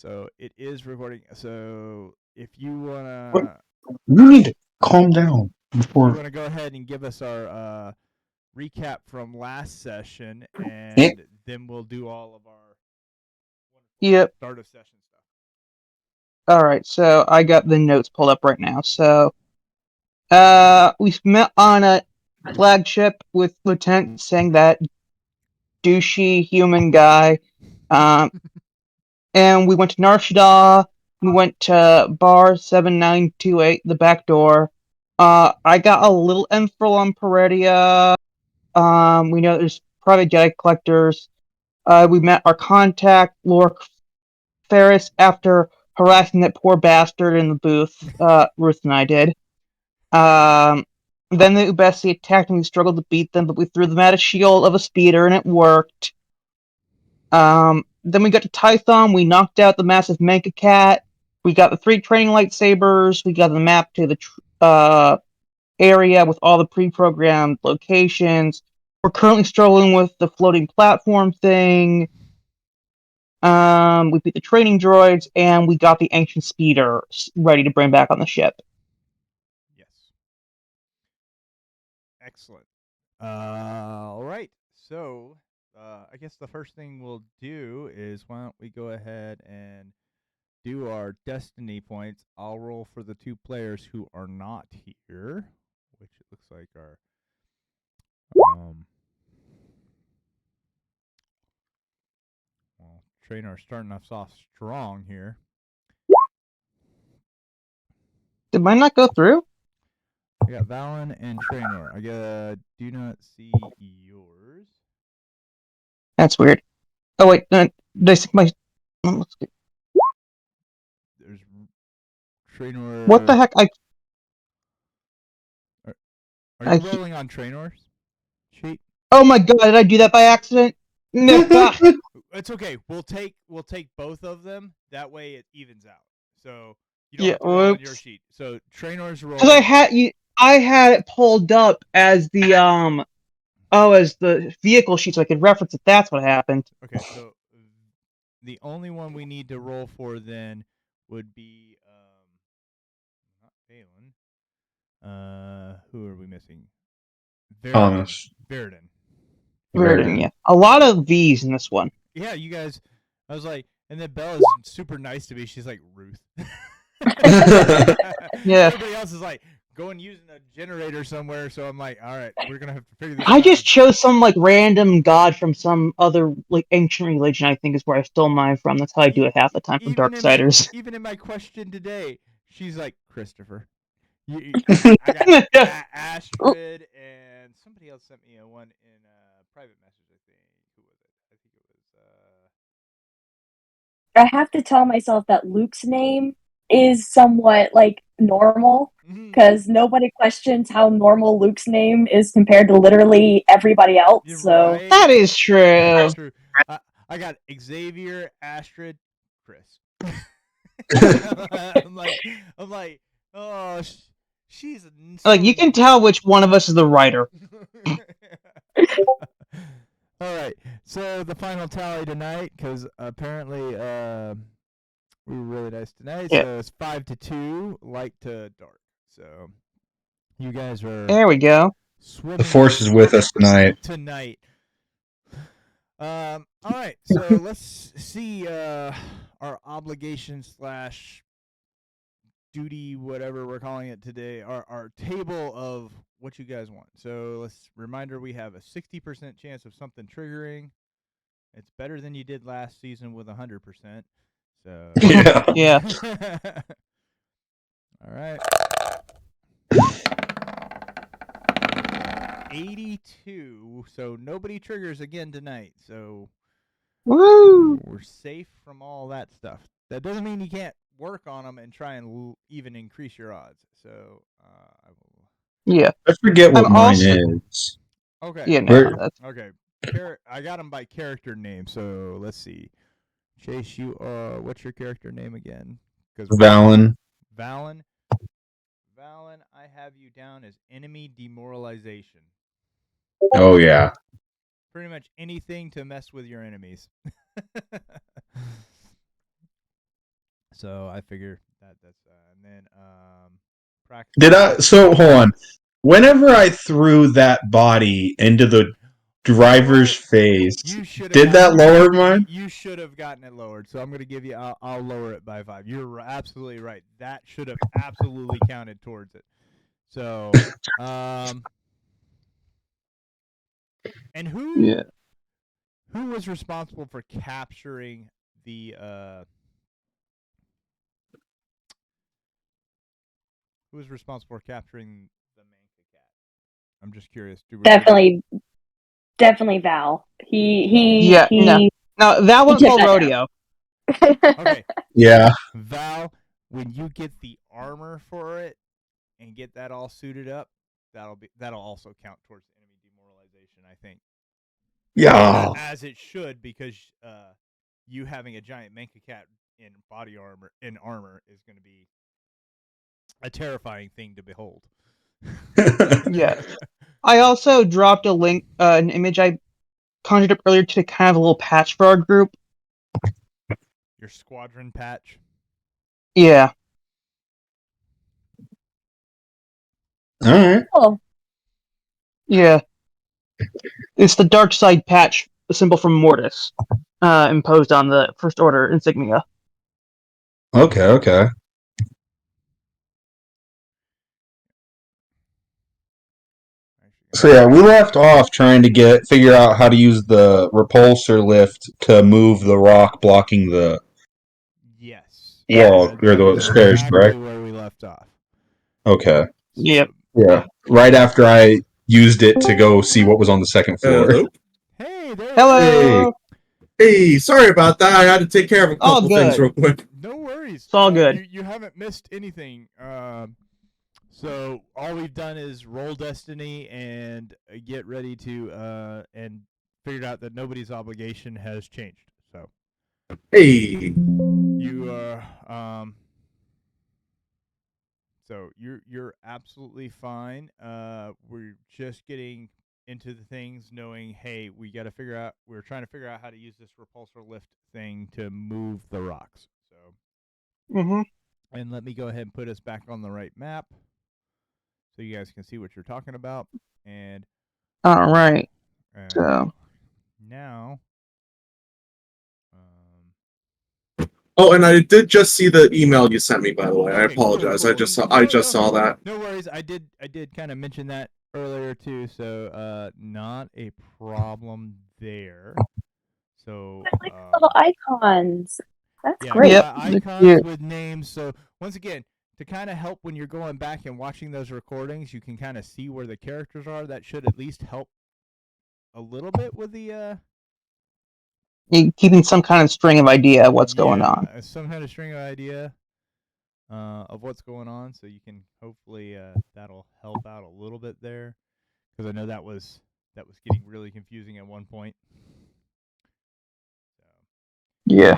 So it is recording. So if you What? wanna, You need to calm down before. go ahead and give us our recap from last session, Eh, and then we'll do all of our wonderful Yep. start of session stuff. All right. So I got the notes pulled up right now. So, we met on a flagship with Lieutenant saying that douchey human guy. And we went to Nar Shaddaa. We went to bar 7928, the back door. I got a little info on Peredia. We know there's private jet collectors. We met our contact, Lork Ferris, after harassing that poor bastard in the booth. Ruth and I did. Then the Ubesi attacked and we struggled to beat them, but we threw them at a shield of a speeder and it worked. Then we got to Tython. We knocked out the massive Manka Cat. We got the 3 training lightsabers. We got the map to the area with all the pre-programmed locations. We're currently struggling with the floating platform thing. We beat the training droids, and we got the ancient speeder ready to bring back on the ship. Yes. Excellent. All right. So I guess the first thing we'll do is why don't we go ahead and do our destiny points. I'll roll for the 2 players who are not here, which it looks like are well, Trainer starting us off strong here. Did mine not go through? I got Valen and Trainer. I do not see yours. That's weird. Oh wait, did I stick my? There's Trainer. What the heck? Are you rolling on Trainor's sheet? Oh my god! Did I do that by accident? It's okay. We'll take both of them. That way it evens out. So you don't Yeah, have to roll on your sheet. So Trainor's roll. Because I had it pulled up as the as the vehicle sheet, so I could reference it. That's what happened. Okay, so the only one we need to roll for then would be not Phelan. Who are we missing? Thomas. Verdon. Verdon, yeah. A lot of V's in this one. Yeah, you guys. I was like, and then Bella's super nice to me. She's like, Ruth. Yeah. Everybody else is like going using a generator somewhere. So I'm like, all right, we're gonna have to figure this out. I just chose some like random god from some other like ancient religion. I think is where I stole mine from. That's how I do it half the time from Darksiders. Even in my question today, she's like, Christopher. I got Astrid, and somebody else sent me one in a private message. I think. Who was it? I think it was. I have to tell myself that Luke's name is somewhat like normal because nobody questions how normal Luke's name is compared to literally everybody else. You're so right. That is true. That's true. I got Xavier, Astrid, Chris. I'm like, oh, she's like you can tell which one of us is the writer. All right. So the final tally tonight, because apparently we were really nice tonight. Yeah. So it's 5-2, light to dark. So you guys are. There we go. Swimming The force is with us tonight. All right. So let's see our obligation / duty, whatever we're calling it today, our table of what you guys want. So let's reminder we have a 60% chance of something triggering. It's better than you did last season with 100%. So yeah. All right. 82. So nobody triggers again tonight. So woo, we're safe from all that stuff. That doesn't mean you can't work on them and try and even increase your odds. So I will. Yeah. I forget what mine is. Okay. Yeah. No, that's... Okay. I got them by character name. So let's see. Chase, what's your character name again? Valen. Valen, I have you down as enemy demoralization. Oh yeah. Pretty much anything to mess with your enemies. So I figure that's and then practice. Did I? So hold on. Whenever I threw that body into the driver's face, You should have did that lower mine? You should have gotten it lowered. So I'm going to give you. I'll lower it by 5. You're absolutely right. That should have absolutely counted towards it. So, and who was responsible for capturing the who was responsible for capturing the Manka cat? I'm just curious. Definitely Val. Yeah, no, that one took called that down. Rodeo. Okay. Yeah. Val, when you get the armor for it and get that all suited up, that'll also count towards enemy demoralization, I think. Yeah. As it should, because you having a giant Manka cat in body armor is going to be a terrifying thing to behold. Yeah. I also dropped a link, an image I conjured up earlier to kind of a little patch for our group. Your squadron patch. Yeah. All right. Oh, Yeah. It's the dark side patch, the symbol from Mortis, imposed on the First Order insignia. Okay. Okay. So yeah, we left off trying to figure out how to use the repulsor lift to move the rock blocking the Yes. wall or That the is stairs, exactly correct? where we left off. Okay. Yep. Yeah. Right after I used it to go see what was on the second floor. Hello. Hey there. Hello. Hey, sorry about that. I had to take care of a All couple things good. real quick. No worries. It's all good. You haven't missed anything. So all we've done is roll Destiny and get ready to and figured out that nobody's obligation has changed. So Hey. you are so you're absolutely fine. We're just getting into the things, knowing, hey, we're trying to figure out how to use this repulsor lift thing to move the rocks. So and let me go ahead and put us back on the right map so you guys can see what you're talking about. And all right. so now Oh, and I did just see the email you sent me, by the way. I okay, apologize. cool. I just saw that. No worries. I did kind of mention that earlier too, so not a problem there. So I like the little icons. That's yeah, great. Yep. icons with names. So once again, to kind of help when you're going back and watching those recordings, you can kind of see where the characters are. That should at least help a little bit with the keeping some kind of string of idea of what's going on. some kind of string of idea of what's going on, so you can hopefully that'll help out a little bit there, because I know that was getting really confusing at one point. So, yeah.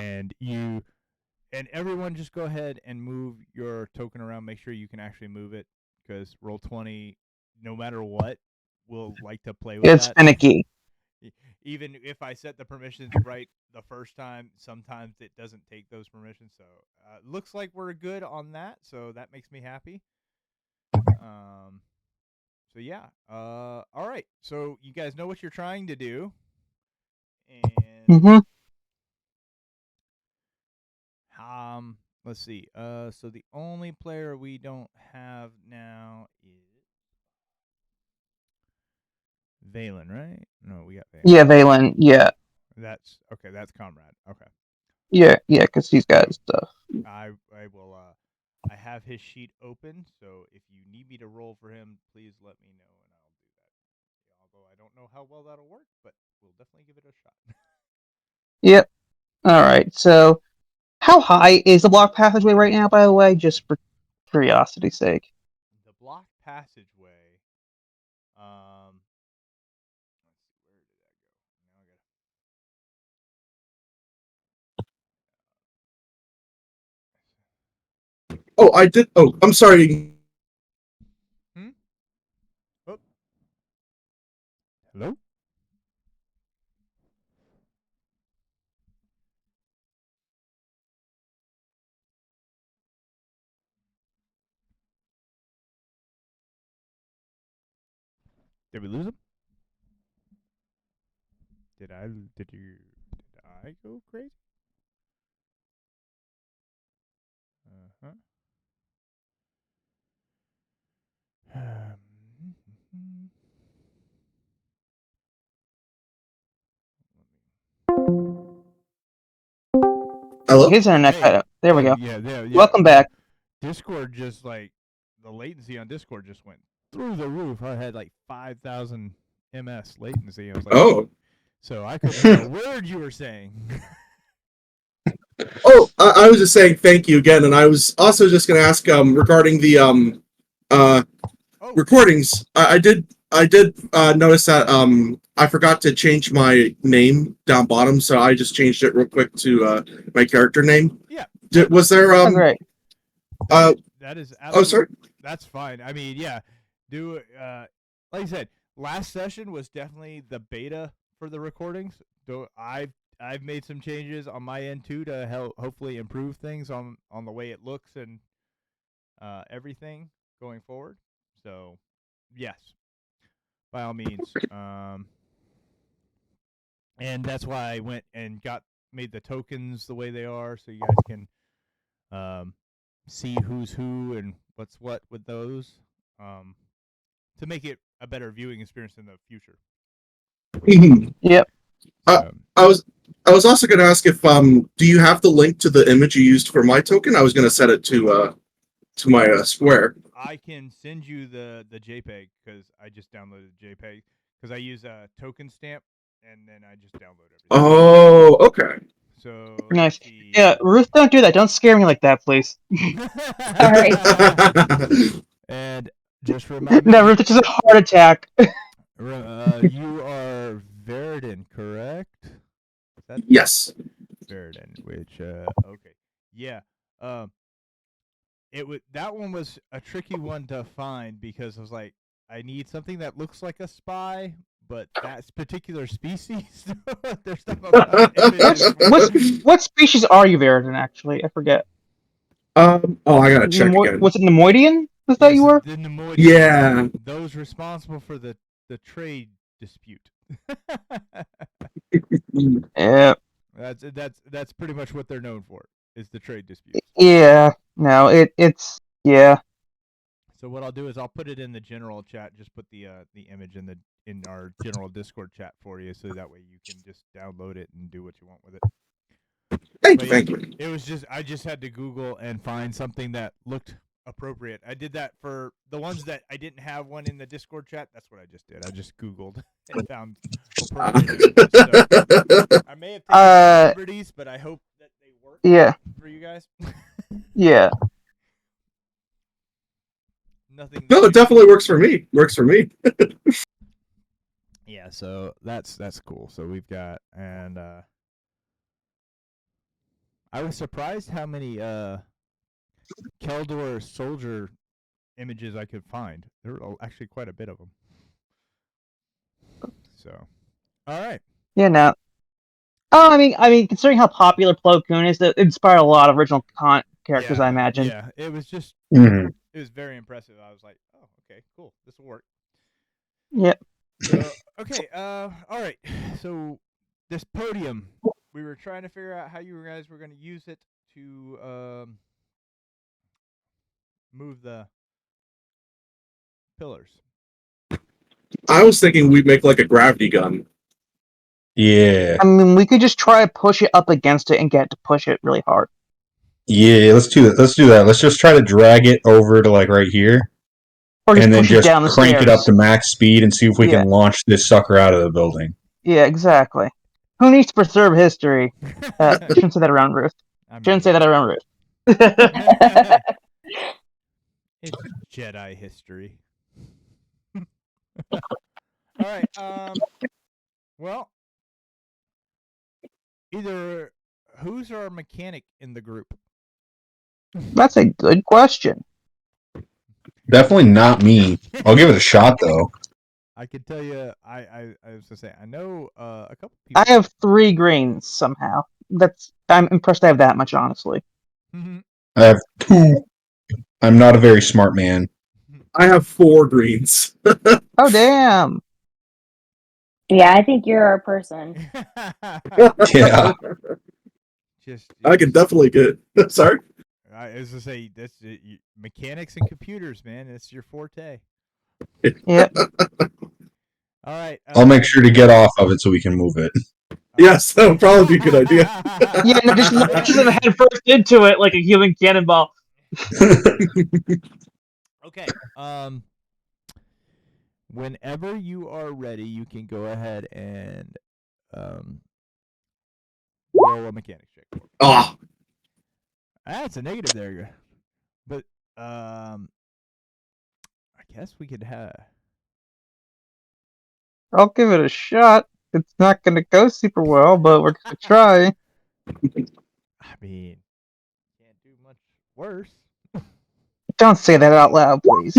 And everyone just go ahead and move your token around. Make sure you can actually move it, because Roll20, no matter what, will like to play with It's that. finicky. Even if I set the permissions right the first time, sometimes it doesn't take those permissions. So looks like we're good on that. So that makes me happy. So yeah. All right. So you guys know what you're trying to do, and let's see. So the only player we don't have now is Valen, right? No, we got Valen. Yeah, Valen. Yeah. That's okay. That's Comrade. Okay. Yeah, because he's got stuff. I will. I have his sheet open, so if you need me to roll for him, please let me know, and I'll do that. Although I don't know how well that'll work, but we'll definitely give it a shot. Yep. All right. So, how high is the block passageway right now? By the way, just for curiosity's sake. The block passageway. Let's see, where did that go? Now I got. Oh, I did. Oh, I'm sorry. Oh. Hello. Did we lose him? Did I go crazy? Uh-huh. Hello? His internet Hey, cut out. There we go. Yeah, yeah. Welcome back. Discord just like the latency on Discord just went through the roof. I had like 5,000 ms latency. I was like, Oh. so I couldn't hear a word you were saying. Oh, I was just saying thank you again, and I was also just going to ask regarding the recordings. I did notice that I forgot to change my name down bottom, so I just changed it real quick to my character name. Yeah. Was there Oh, great. That is Oh, sorry. That's fine. I mean, yeah. Do like I said, last session was definitely the beta for the recordings. So I've made some changes on my end too to help hopefully improve things on the way it looks and everything going forward. So, yes, by all means. And that's why I went and made the tokens the way they are, so you guys can see who's who and what's what with those, to make it a better viewing experience in the future. Yep. I was also going to ask if do you have the link to the image you used for my token? I was going to set it to my square. I can send you the JPEG because I just downloaded the JPEG because I use a token stamp and then I just download everything. Oh, okay. So Nice. Yeah, Ruth, don't do that. Don't scare me like that, please. All right. And just remind me. No, Ruth, it's just a heart attack. You are Verdin, correct? Is that Yes. Verdin, which okay, yeah. That one was a tricky one to find because I was like, I need something that looks like a spy, but that particular species. There's stuff about What species are you, Veridan, actually? I forget. Oh, I gotta check again. Was it Nemoidian? Was that you were? The Nemoidians, Yeah. those responsible for the trade dispute. Yeah. That's pretty much what they're known for, is the trade dispute. Yeah. No, it's yeah. So what I'll do is I'll put it in the general chat. Just put the image in our general Discord chat for you, so that way you can just download it and do what you want with it. Thank you. It was I just had to Google and find something that looked appropriate. I did that for the ones that I didn't have one in the Discord chat. That's what I just did. I just Googled and found appropriate. So, I may have taken liberties, but I hope that they work. Yeah. For you guys. Yeah. Nothing. No, it definitely works for me. Works for me. Yeah, so that's cool. So we've got, and I was surprised how many Keldor soldier images I could find. There are actually quite a bit of them. So, all right. Yeah. No. Oh, I mean, considering how popular Plo Koon is, it inspired a lot of original characters. I imagine. Yeah, it was just. Mm-hmm. It was very impressive. I was like, oh, okay, cool. This will work. Yep. So, okay, all right. So, this podium, we were trying to figure out how you guys were going to use it to move the pillars. I was thinking we'd make like a gravity gun. Yeah. I mean, we could just try to push it up against it and get it to push it really hard. Yeah, let's do that. Let's do that. Let's just try to drag it over to like right here, and then just crank it up to max speed and see if we can launch this sucker out of the building. Yeah, exactly. Who needs to preserve history? Shouldn't say that around Ruth. Shouldn't say that around Ruth. It's Jedi history. All right. Well, either who's our mechanic in the group? That's a good question. Definitely not me. I'll give it a shot though. I can tell you, I was gonna say I know a couple people. I have 3 greens somehow. I'm impressed I have that much, honestly. Mm-hmm. I have 2. I'm not a very smart man. I have 4 greens. Oh damn! Yeah, I think you're our person. Yeah. I can definitely get. Sorry. I was to say that's mechanics and computers, man. It's your forte. Yep. All right. I'll make sure to get off of it so we can move it. Yes, that would probably be a good idea. Yeah, no, just launches him head first into it like a human cannonball. Okay. Whenever you are ready, you can go ahead and roll a mechanics check. Ah, That's a negative there. But I guess we could have. I'll give it a shot. It's not going to go super well, but we're going to try. I mean, can't do much worse. Don't say that out loud, please.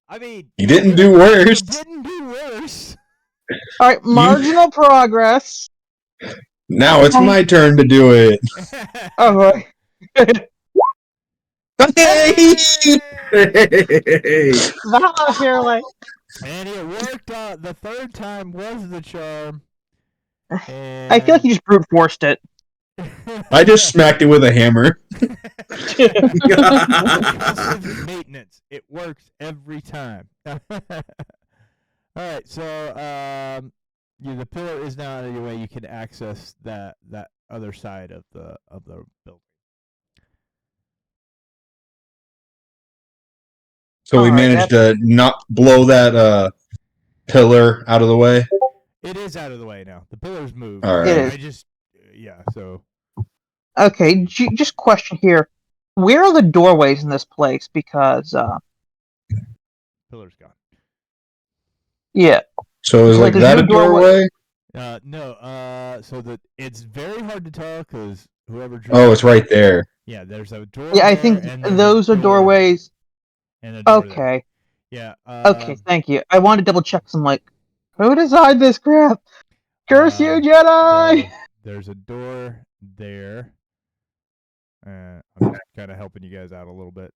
I mean, You didn't do worse. You didn't do worse. All right, marginal progress. Now it's my turn to do it. Oh boy. Hey! hey. Valor Fairlight. And it worked out. The third time was the charm. And I feel like you just brute forced it. I just smacked it with a hammer. Compulsive maintenance. It works every time. All right, so the pillar is now out of your way. You can access that other side of the building. So we managed to not blow that pillar out of the way. It is out of the way now. The pillar's moved. All right. I just so. Okay, just question here. Where are the doorways in this place? Because Pillar's gone. Yeah. So is like that a doorway? No. So it's very hard to tell because whoever. Oh, it's right there. Yeah, there's a door. Yeah, I think those are doorways. And a door okay. There. Yeah. Okay, thank you. I want to double check some who designed this crap? Curse you, Jedi! So there's a door there. I'm just kind of helping you guys out a little bit.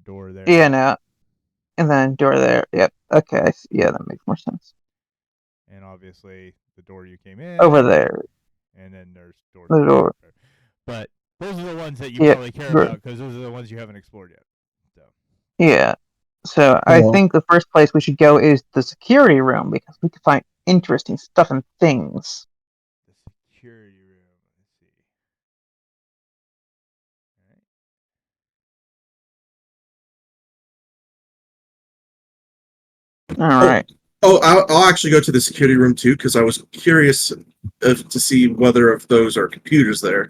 Door there. Yeah, no. And then door there. Yep. Okay. Yeah, that makes more sense. And obviously the door you came in. Over there. And then there's door. The door. But those are the ones that you probably care about because those are the ones you haven't explored yet. So. Yeah. So I think the first place we should go is the security room because we can find interesting stuff and things. The security room. Let's see. All right. Oh, I'll actually go to the security room too because I was curious to see whether if those are computers there.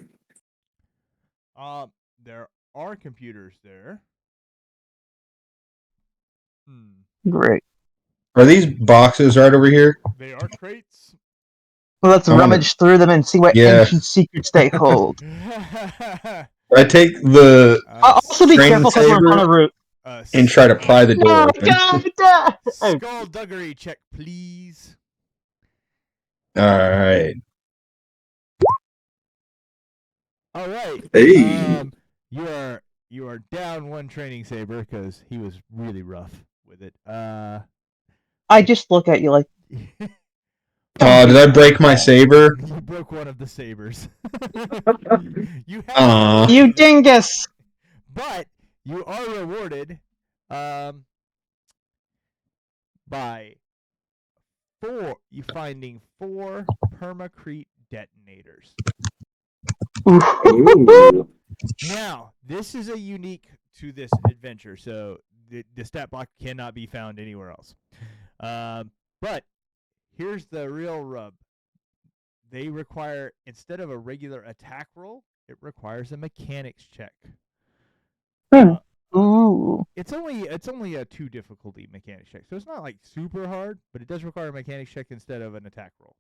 There are computers there. Great. Are these boxes right over here? They are crates. Well, let's rummage through them and see what ancient secrets they hold. I take the also be careful because we're on a route. And try to pry the door open. Skullduggery check, please. Alright. Alright. Hey. You are down one training saber because he was really rough with it. I just look at you like. Oh, did I break my saber? You broke one of the sabers. You dingus! But you are rewarded by finding 4 permacrete detonators. Ooh. Now, this is a unique to this adventure, so the stat block cannot be found anywhere else. But here's the real rub. They require, instead of a regular attack roll, it requires a mechanics check. Ooh. It's only a 2 difficulty mechanics check, so it's not like super hard, but it does require a mechanics check instead of an attack roll.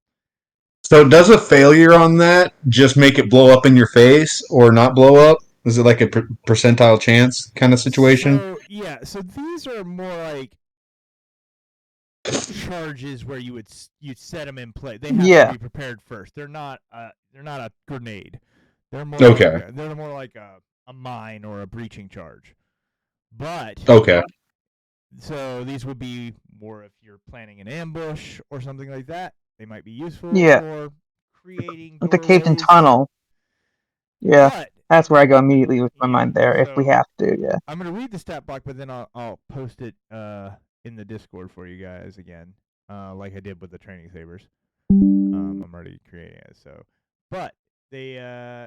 So does a failure on that just make it blow up in your face or not blow up? Is it like a percentile chance kind of situation? So these are more like charges where you'd set them in play. They have to be prepared first. They're not a grenade. They're more they're more like a mine or a breaching charge. But So these would be more if you're planning an ambush or something like that. They might be useful for creating like a caved-in doorways. tunnel. Yeah, but that's where I go immediately with my mind there. If we have to, yeah. I'm gonna read the stat block, but then I'll post it in the Discord for you guys again, like I did with the training sabers. I'm already creating it, so. But they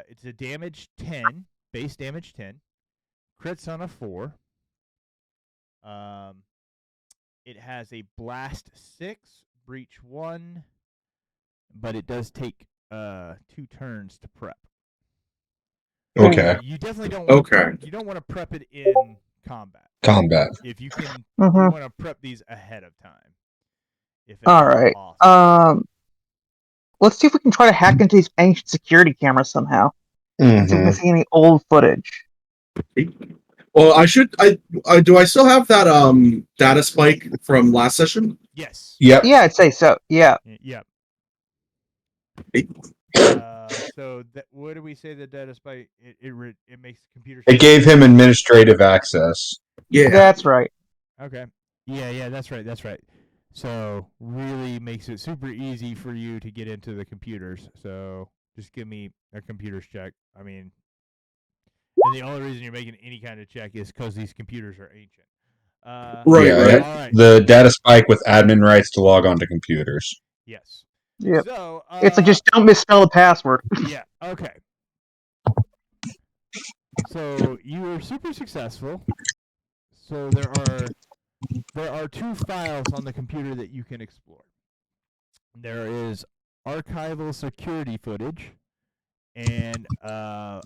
it's a damage 10, base damage 10, crits on a 4. It has a blast 6, breach 1, but it does take 2 turns to prep. Okay. You definitely don't want you don't want to prep it in combat. If you can you want to prep these ahead of time. If all right. Possible. Let's see if we can try to hack into these ancient security cameras somehow. See if we can see any old footage. Well, do I still have that data spike from last session? Yes. Yep. Yeah, I'd say so. Yeah. Yep. So what do we say the data spike? It makes the computer. It gave him administrative access. Yeah, that's right. Okay. Yeah, that's right. That's right. So really makes it super easy for you to get into the computers. So just give me a computers check. I mean, and the only reason you're making any kind of check is because these computers are ancient. Right. All right. The data spike with admin rights to log on to computers. Yes. Yeah. So it's like just don't misspell the password. Yeah. Okay. So you were super successful. So there are 2 files on the computer that you can explore. There is archival security footage and a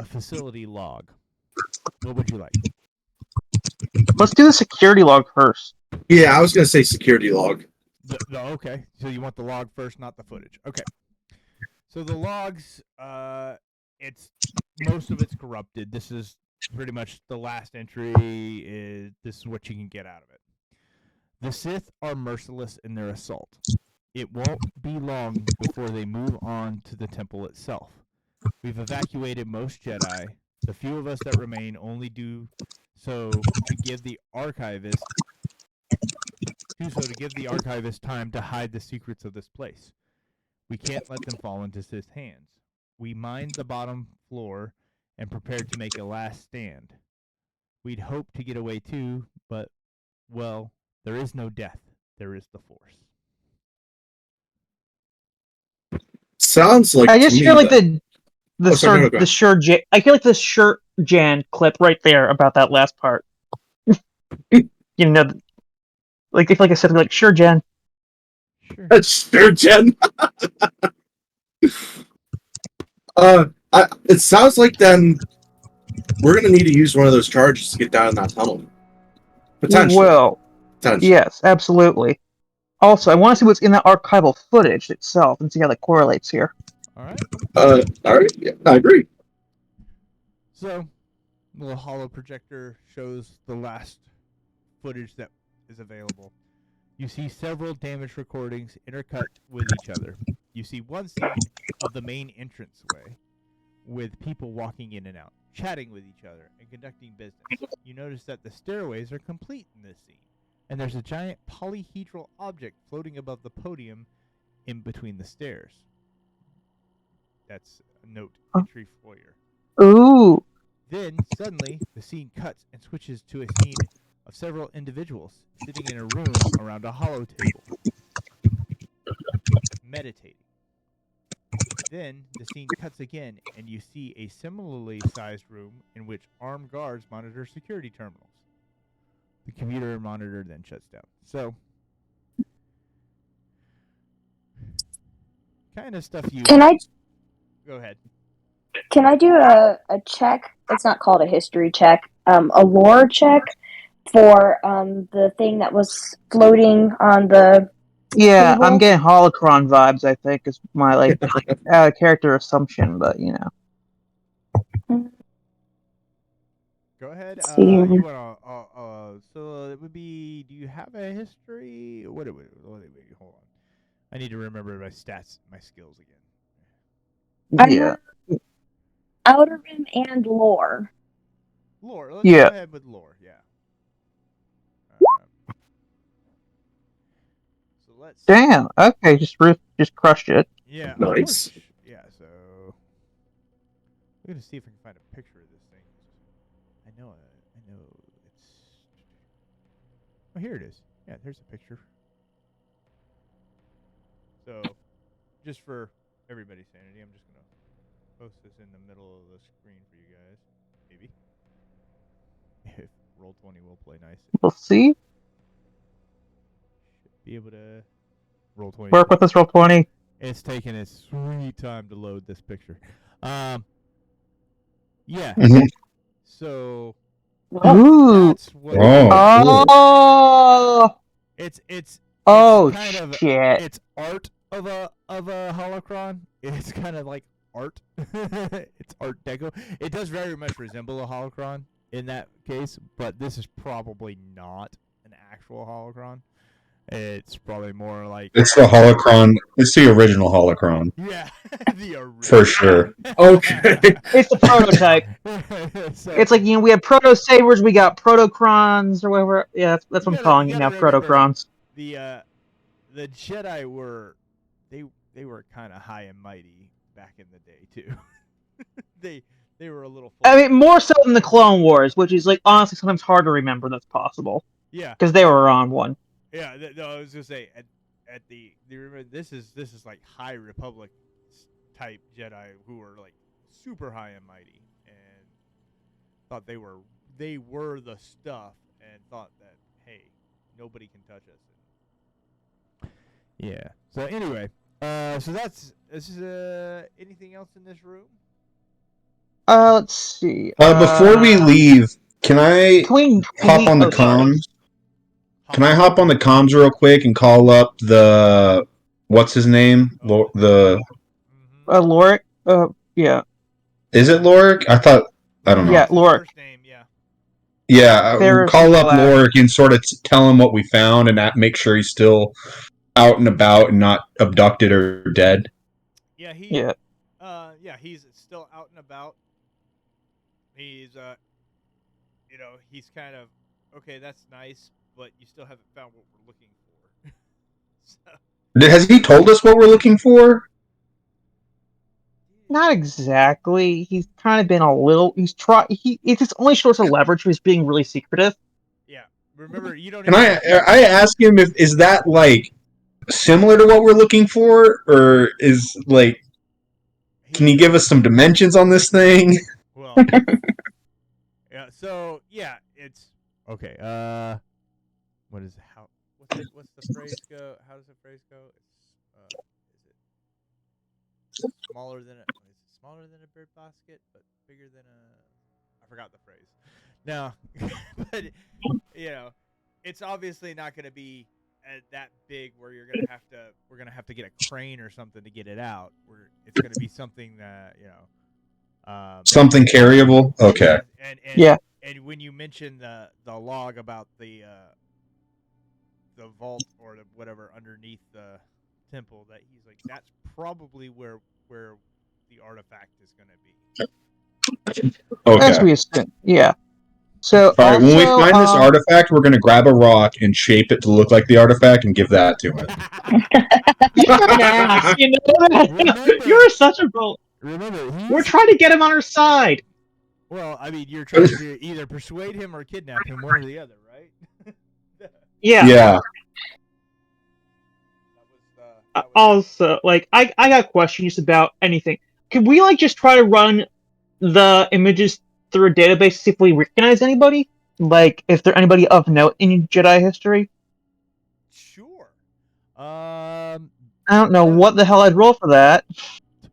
facility log. What would you like? Let's do the security log first. Yeah, I was gonna say security log. Okay, so you want the log first, not the footage. Okay. So the logs, most of it's corrupted. This is pretty much the last entry. This is what you can get out of it. The Sith are merciless in their assault. It won't be long before they move on to the temple itself. We've evacuated most Jedi. The few of us that remain only do so to give the archivist time to hide the secrets of this place. We can't let them fall into Sith hands. We mined the bottom floor and prepared to make a last stand. We'd hoped to get away too, but, well, there is no death. There is the Force. Sounds like I just feel like the Sure Jan clip right there about that last part. You know, like if I said like Sure Jan. Sure Jan. It sounds like then we're gonna need to use one of those charges to get down in that tunnel. Potentially. Well, yes, absolutely. Also, I want to see what's in that archival footage itself and see how that correlates here. All right. All right. Yeah, I agree. So, the little holo projector shows the last footage that is available. You see several damaged recordings intercut with each other. You see one scene of the main entranceway with people walking in and out, chatting with each other, and conducting business. You notice that the stairways are complete in this scene, and there's a giant polyhedral object floating above the podium in between the stairs. That's a note, entry foyer. Ooh. Then, suddenly, the scene cuts and switches to a scene of several individuals sitting in a room around a holo table, meditating. Then, the scene cuts again, and you see a similarly sized room in which armed guards monitor security terminals. The computer monitor then shuts down. So, kind of stuff you... Go ahead. Can I do a check? It's not called a history check. A lore check for the thing that was floating on the table? I'm getting holocron vibes, I think, is my character assumption, but you know. Go ahead. See. You want so it would be, do you have a history? Wait, hold on. I need to remember my stats, my skills again. Yeah. Outer Rim and lore. Lore. Let's go ahead with lore, yeah. let's. Damn. Okay, just crushed it. Yeah. Nice. Yeah. So we're gonna see if I can find a picture of this thing. I know it's. Oh, here it is. Yeah, there's a picture. So, just for everybody's sanity, I'm just gonna post this in the middle of the screen for you guys. Maybe. If Roll20 will play nice. We'll see. Should be able to Roll20. Work with this Roll20. It's taking its sweet time to load this picture. Yeah. Mhm. So Ooh. that's what Oh. it's Oh kind of shit. it's art of a holocron. It's kind of like art. It's art deco. It does very much resemble a holocron in that case, but this is probably not an actual holocron. It's probably more like It's the holocron. It's the original holocron. yeah, the original. For sure. Okay. It's the prototype. So, It's like, we have proto sabers, we got protocrons or whatever. Yeah, that's what I'm calling it now, protocrons. The Jedi were they were kind of high and mighty back in the day too. they were a little. I mean, more so than the Clone Wars, which is like honestly sometimes hard to remember that's possible. Yeah. Because they were on one. Yeah. No, I was gonna say at the remember this is like High Republic type Jedi who were like super high and mighty and thought they were the stuff and thought that hey nobody can touch us. Yeah. So anyway, so this is anything else in this room? Let's see. Before we leave, can I hop on the oh, sorry. comms? Can I hop on the comms real quick and call up the what's his name? The Lorik. Yeah. Is it Lorik? I don't know. Yeah, Lorik. First name, yeah. Yeah, There's call up Lab. Lorik and sort of tell him what we found and make sure he's still out and about and not abducted or dead. Yeah, he's still out and about. He's he's kind of okay, that's nice, but you still haven't found what we're looking for. So. Has he told us what we're looking for? Not exactly. He's kind of been a little. It's his only source of leverage. He's being really secretive. Yeah. Remember, you don't. Can I ask him is that like similar to what we're looking for, or is like? Can you give us some dimensions on this thing? Well. Yeah. So yeah, it's okay. What is what's the phrase go? How does the phrase go? Is it smaller than a bird basket, but bigger than I forgot the phrase. No, but it's obviously not going to be that big where we're gonna have to get a crane or something to get it out. It's going to be something that something carryable. Okay. And when you mention the log about the vault or whatever underneath the temple, that he's like that's probably where the artifact is going to be. Okay. As we assume, yeah. So, all right, when we find this artifact, we're going to grab a rock and shape it to look like the artifact and give that to him. You know that? You're such a bro. Remember, we're trying to get him on our side. Well, I mean, you're trying to either persuade him or kidnap him, one or the other, right? Yeah. Yeah. Also, like, I got questions about anything. Can we, like, just try to run the images through a database to see if we recognize anybody? Like, if there's anybody of note in Jedi history? Sure. I don't know what the hell I'd roll for that.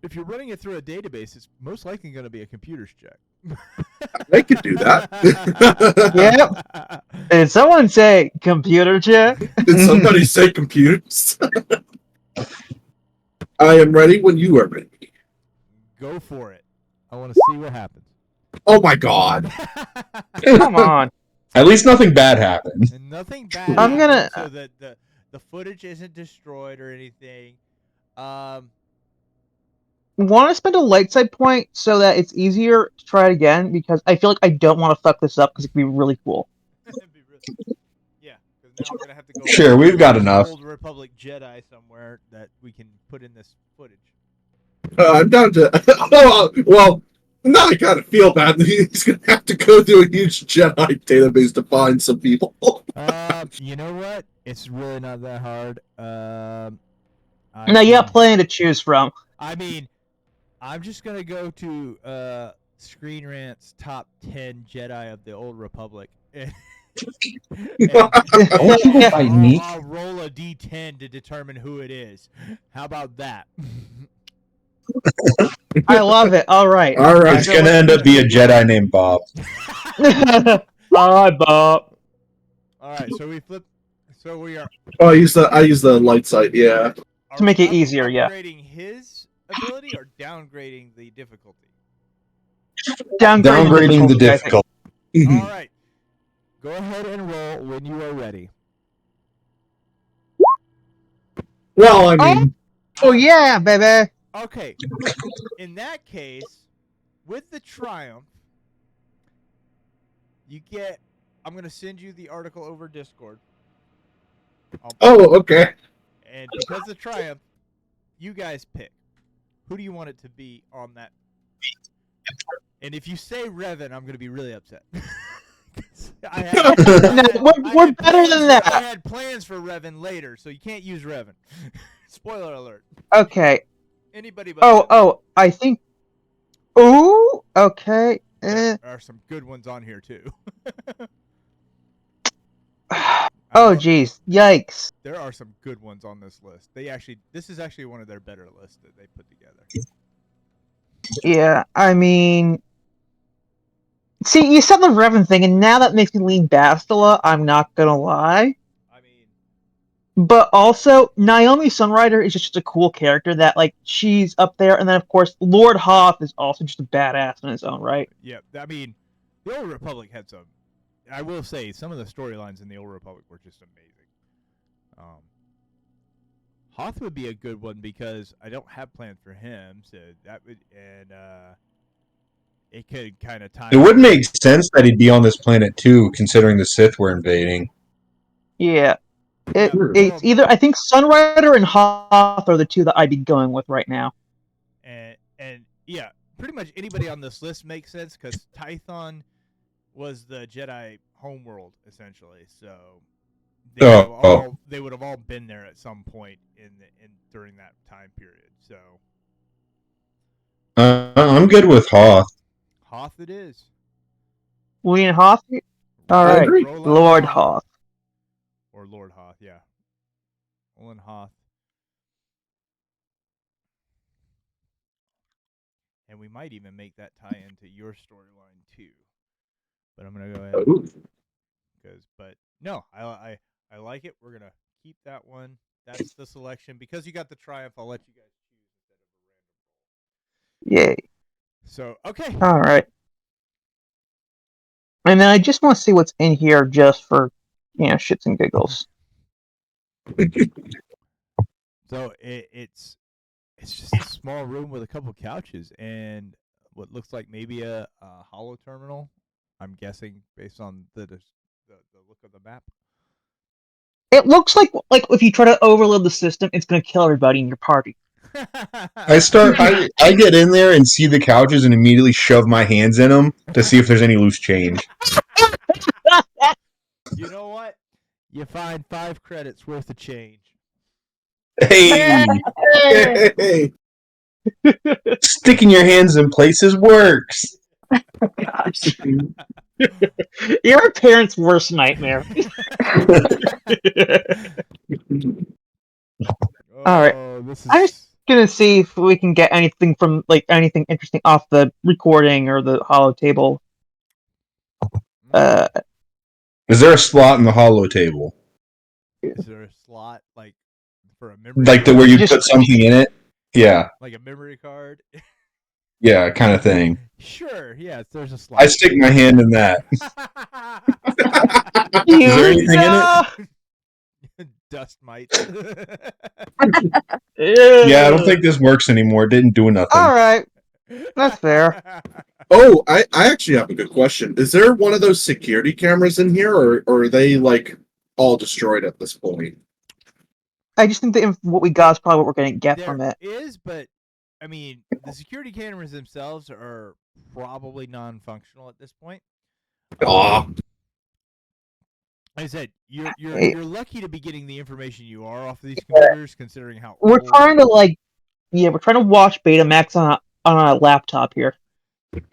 If you're running it through a database, it's most likely going to be a computer's check. They could do that. Yep. Did someone say computer check? Did somebody say computers? I am ready when you are ready. Go for it. I want to see what happens. Oh my god. Come on. At least nothing bad happened. And nothing bad. I'm gonna. So that the footage isn't destroyed or anything. Want to spend a light side point so that it's easier to try it again, because I feel like I don't want to fuck this up because it could be really cool. Yeah, because now we're gonna have to go. Sure, we've got enough. Old Republic Jedi somewhere that we can put in this footage. I'm down to. Well, now I kind of feel bad. He's gonna have to go through a huge Jedi database to find some people. You know what? It's really not that hard. No, you got plenty to choose from. I mean, I'm just gonna go to Screen Rant's top 10 Jedi of the Old Republic. I'll roll a d10 to determine who it is. How about that? I love it. All right. All right. It's gonna end up be a Jedi named Bob. Hi, Bob. All right, so we flip. So we are. Oh, I use the light sight. Yeah. To make it easier, yeah. Upgrading his ability or downgrading the difficulty? Downgrading the difficulty. All right. Go ahead and roll when you are ready. Well, I mean. Oh yeah, baby. Okay. In that case, with the Triumph, you get. I'm going to send you the article over Discord. Oh, okay. And because of Triumph, you guys pick. Who do you want it to be on that? And if you say Revan, I'm going to be really upset. We're better than that. I had plans for Revan later, so you can't use Revan. Spoiler alert. Okay. Anybody but Oh, I think... Ooh, okay. There are some good ones on here, too. Oh, jeez. Yikes. There are some good ones on this list. This is actually one of their better lists that they put together. Yeah, I mean... See, you said the Revan thing, and now that makes me lean Bastila, I'm not gonna lie. I mean... But also, Naomi Sunrider is just a cool character that, like, she's up there, and then, of course, Lord Hoth is also just a badass in his own right. Yeah, I mean, the Old Republic had some... I will say, some of the storylines in the Old Republic were just amazing. Hoth would be a good one because I don't have plans for him, so that would... And, it could kind of tie... It would make sense that he'd be on this planet, too, considering the Sith were invading. Yeah. It's either... I think Sunrider and Hoth are the two that I'd be going with right now. And yeah, pretty much anybody on this list makes sense because Tython was the Jedi homeworld essentially, so they would have all been there at some point during that time period. So I'm good with Hoth. Hoth it is. William Hoth. All right, Lord Hoth. Or Lord Hoth, yeah. Olin Hoth. And we might even make that tie into your storyline too. But I'm gonna go ahead but no, I like it. We're gonna keep that one. That's the selection. Because you got the Triumph, I'll let you guys choose instead of a random roll. Yay. So okay. Alright. And then I just want to see what's in here just for, shits and giggles. So it's just a small room with a couple couches and what looks like maybe a holo terminal. I'm guessing based on the look of the map. It looks like if you try to overload the system, it's going to kill everybody in your party. I get in there and see the couches and immediately shove my hands in them to see if there's any loose change. You know what? You find 5 credits worth of change. Hey! Sticking your hands in places works. Oh, gosh. You're a parent's worst nightmare. Alright. I'm just gonna see if we can get anything from anything interesting off the recording or the holo table. Is there a slot in the holo table? Is there a slot for a memory card? Where you put something in it? Yeah. Like a memory card? Yeah, kind of thing. Sure, yeah, there's a slot. I stick my hand in that. Is there anything in it? Dust mites. Yeah, I don't think this works anymore. It didn't do nothing. Alright. That's fair. Oh, I actually have a good question. Is there one of those security cameras in here, or are they all destroyed at this point. I just think that what we got is probably what we're going to get There from it. is, but I mean, the security cameras themselves are probably non-functional at this point. Aw. Like I said, you're lucky to be getting the information you are off of these computers, considering how we're old... trying to we're trying to watch Betamax on a laptop here.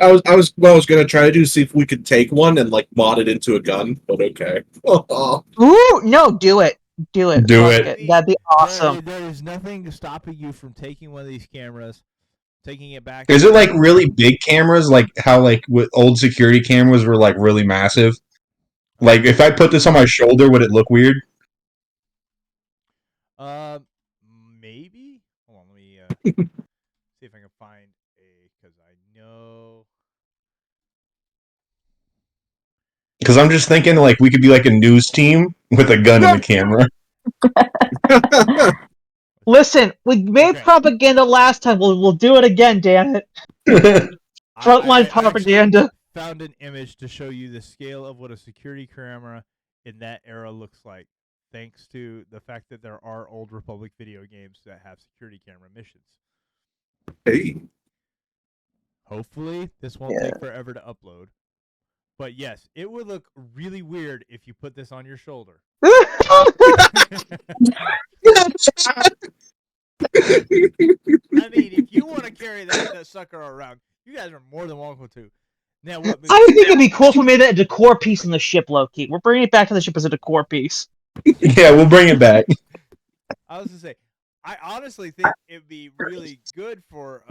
I was gonna try to do see if we could take one and like mod it into a gun, but okay. Ooh, no, do it. Do it. Do Fuck it. That'd be awesome. There is nothing stopping you from taking one of these cameras, taking it back. Is it like really big cameras, like how like with old security cameras were like really massive? Like if I put this on my shoulder, would it look weird? Maybe. Hold on, let me see if I can find because I know. Because I'm just thinking like we could be like a news team with a gun in the camera. Listen, we made propaganda last time. We'll do it again, damn it. Frontline propaganda. I found an image to show you the scale of what a security camera in that era looks like, thanks to the fact that there are Old Republic video games that have security camera missions. Hey. Hopefully, this won't take forever to upload. But yes, it would look really weird if you put this on your shoulder. I mean, if you want to carry that sucker around, you guys are more than welcome to. Now, I think it'd be cool if we made that a decor piece on the ship, Loki. We're bringing it back to the ship as a decor piece. Yeah, we'll bring it back. I was gonna say, I honestly think it'd be really good for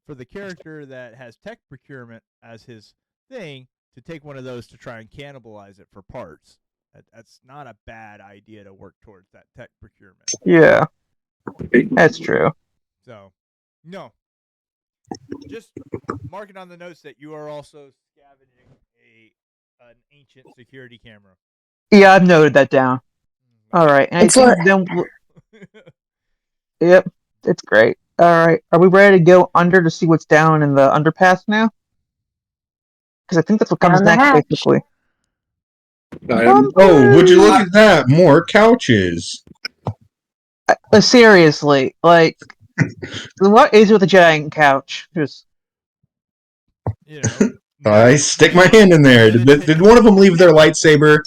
the character that has tech procurement as his thing to take one of those to try and cannibalize it for parts. That's not a bad idea to work towards that tech procurement. Yeah, that's true. So, no. Just mark it on the notes that you are also scavenging an ancient security camera. Yeah, I've noted that down. All right, and I think then. Yep, it's great. All right, are we ready to go under to see what's down in the underpass now? Because I think that's what comes next, basically. Oh, would you look at that? More couches. Seriously, like, what is with the giant couch? Just, you know, I stick my hand in there. Did one of them leave their lightsaber?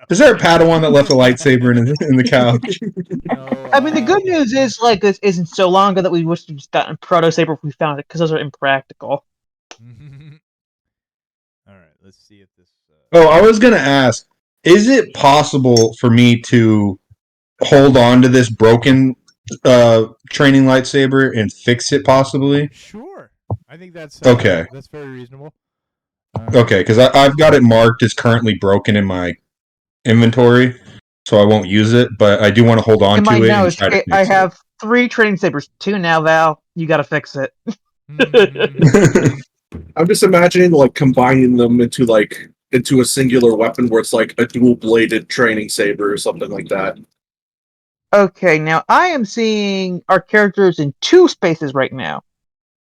Is there a Padawan that left a lightsaber in the couch? No, I mean, the good news is, like, this isn't so long ago that we wish to just gotten Proto Saber if we found it, because those are impractical. All right, let's see if this. Oh, I was gonna ask: is it possible for me to hold on to this broken training lightsaber and fix it, possibly? Sure, I think that's okay. That's very reasonable. Okay, because I've got it marked as currently broken in my inventory, so I won't use it. But I do want to hold on to it and try to fix I have 3 training sabers, 2 now, Val. You got to fix it. I'm just imagining like combining them into a singular weapon where it's like a dual-bladed training saber or something like that. Okay, now I am seeing our characters in 2 spaces right now.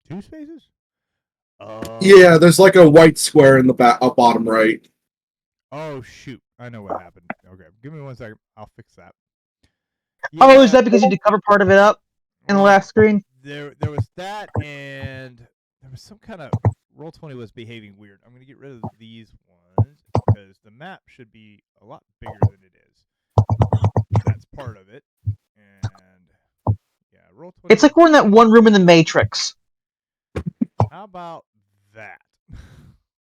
2 spaces? Yeah, there's like a white square in the bottom right. Oh shoot! I know what happened. Okay, give me 1 second. I'll fix that. Yeah. Oh, is that because you did cover part of it up in the last screen? There was that, and there was some kind of Roll20 was behaving weird. I'm gonna get rid of these ones because the map should be a lot bigger than it is. That's part of it, and yeah, Roll20. It's like we're in that one room in the Matrix. How about that?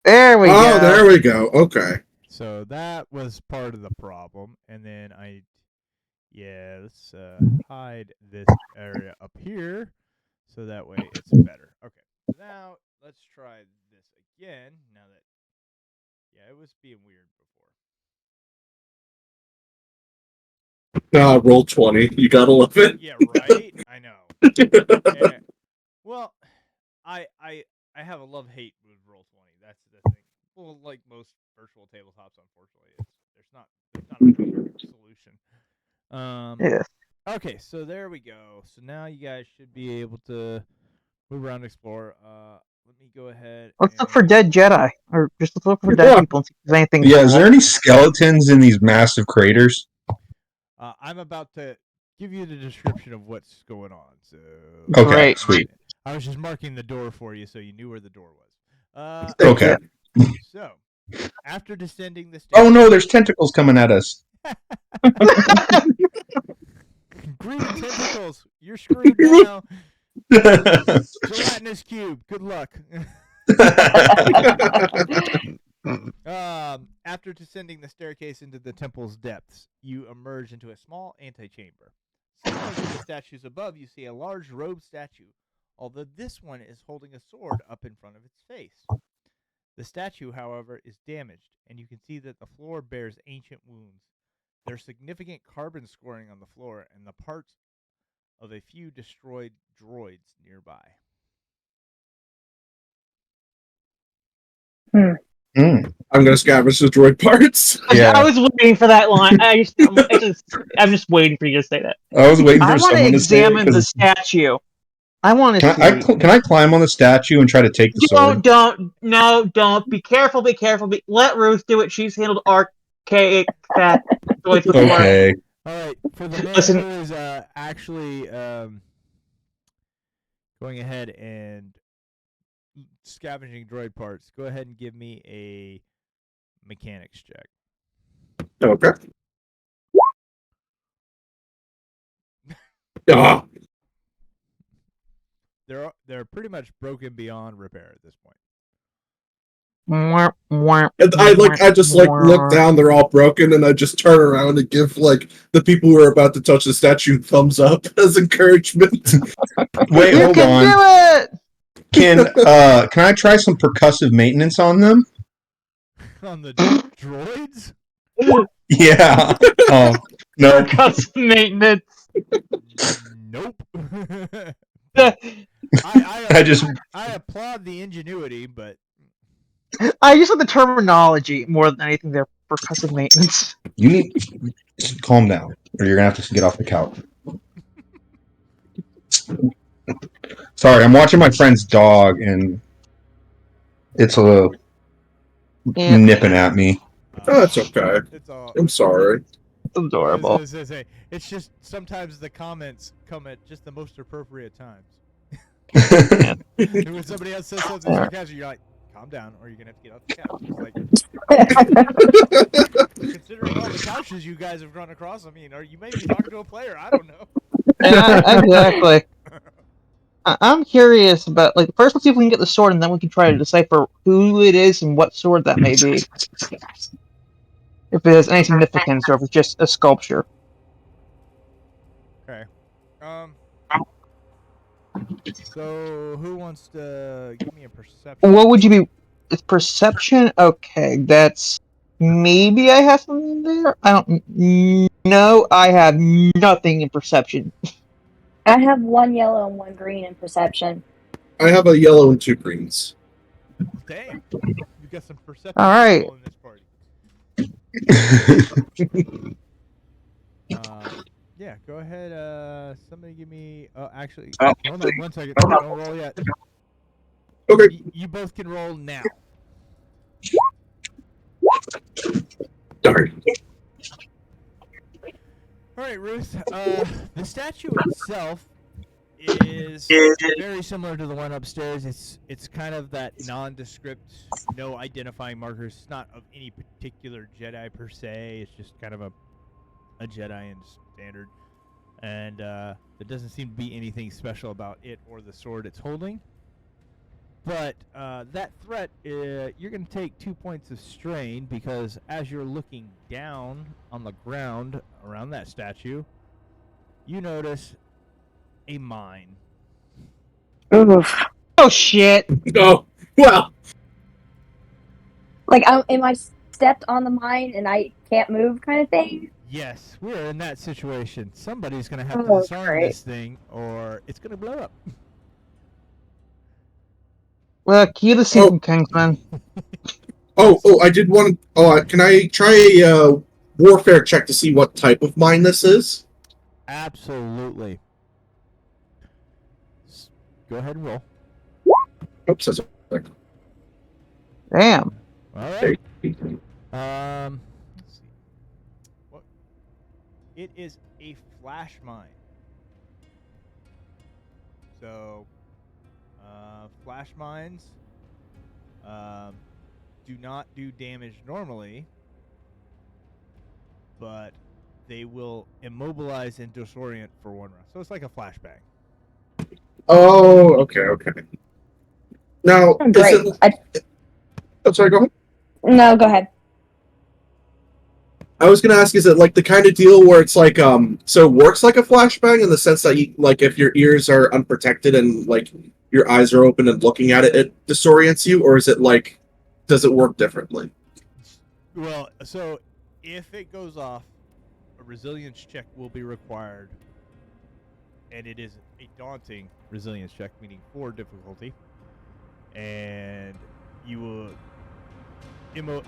There we go. Oh, there we go. Okay. So that was part of the problem, and then let's hide this area up here, so that way it's better. Okay, now let's try this again. Now that, it was being weird before. Roll20. You gotta love it. Yeah, right. I know. Yeah. Well, I have a love-hate with Roll20. That's the thing. Well, like most virtual tabletops, unfortunately, there's not a perfect solution. Yes. Okay, so there we go. So now you guys should be able to move around and explore. let me go ahead. Let's look for dead Jedi, or just look for Yeah. dead people and see if there's anything. Yeah, is cool. there any skeletons in these massive craters? I'm about to give you the description of what's going on. So Okay, Great. sweet. I was just marking the door for you so you knew where the door was. Okay. So after descending the Oh stairs, no, there's tentacles coming at us. green tentacles. You're screwed now. Gelatinous cube. Good luck. After descending the staircase into the temple's depths, you emerge into a small antechamber. Similar to the statues above, you see a large robed statue, although this one is holding a sword up in front of its face. The statue, however, is damaged, and you can see that the floor bears ancient wounds. There's significant carbon scoring on the floor and the parts of a few destroyed droids nearby. Mm, I'm gonna scavenge the droid parts. yeah, I was waiting for that line. I'm just waiting for you to say that. I was waiting I for want to someone to say it. examine the 'Cause statue. I want to can see. can I climb on the statue and try to take the sword? Don't. Be careful. Let Ruth do it. She's handled archaic fat droids before. Okay. All right, for the man Listen- who is actually going ahead and scavenging droid parts, go ahead and give me a mechanics check. Okay. Ah, They're pretty much broken beyond repair at this point. and I just look down. They're all broken, and I just turn around and give like the people who are about to touch the statue thumbs up as encouragement. Wait, You hold can on. do it. Can I try some percussive maintenance on them? On the droids? Yeah. Oh no. Custom maintenance. Nope. I just I applaud the ingenuity, but I use the terminology more than anything there. Percussive maintenance. you need to calm down, or you're gonna have to get off the couch. Sorry, I'm watching my friend's dog, and it's a Yeah, nipping at me. Oh, that's okay. It's all I'm sorry. adorable. It's just sometimes the comments come at just the most appropriate times. And when somebody else says something sarcastic, you're like, calm down, or you're gonna have to get off the couch. It's like, considering all the couches you guys have run across, I mean, or you may be talking to a player. I don't know. Yeah, exactly. I'm curious about first let's see if we can get the sword, and then we can try to decipher who it is and what sword that may be. If it has any significance, or if it's just a sculpture. Okay. So who wants to give me a perception? What would you be? It's perception. Okay, that's maybe I have something there. I don't know. I have nothing in perception. I have one yellow and one green in perception. I have a yellow and 2 greens. Damn. You got some perception All right. people in this party. Yeah, go ahead. Somebody give me. Actually, hold on 1 second. Don't roll yet. Okay. You both can roll now. Darn. All right, Ruth. The statue itself is very similar to the one upstairs. It's kind of that nondescript, no identifying markers. It's not of any particular Jedi per se. It's just kind of a Jedi in standard, and there doesn't seem to be anything special about it or the sword it's holding. But that threat, you're going to take 2 points of strain because as you're looking down on the ground around that statue, you notice a mine. Oof. Oh shit! Oh, well. Like, am I stepped on the mine and I can't move kind of thing? Yes, we're in that situation. Somebody's going to have to Oh, disarm great. this thing or it's going to blow up. Well, key the season, Kingsman. Oh, I did want. Oh, can I try a warfare check to see what type of mine this is? Absolutely. Go ahead and roll. Oops, that's Damn. All right. Let's see. What? It is a flash mine. So, flash mines do not do damage normally, but they will immobilize and disorient for one round. So it's like a flashbang. Oh, okay. Now, Oh, great. is it? I'm sorry. Go ahead. No, go ahead. I was gonna ask, is it like the kind of deal where it's like, so it works like a flashbang in the sense that you, like, if your ears are unprotected and like your eyes are open and looking at it, it disorients you, or is it like, does it work differently? Well, so if it goes off, a resilience check will be required, and it is a daunting resilience check, meaning 4 difficulty, and you will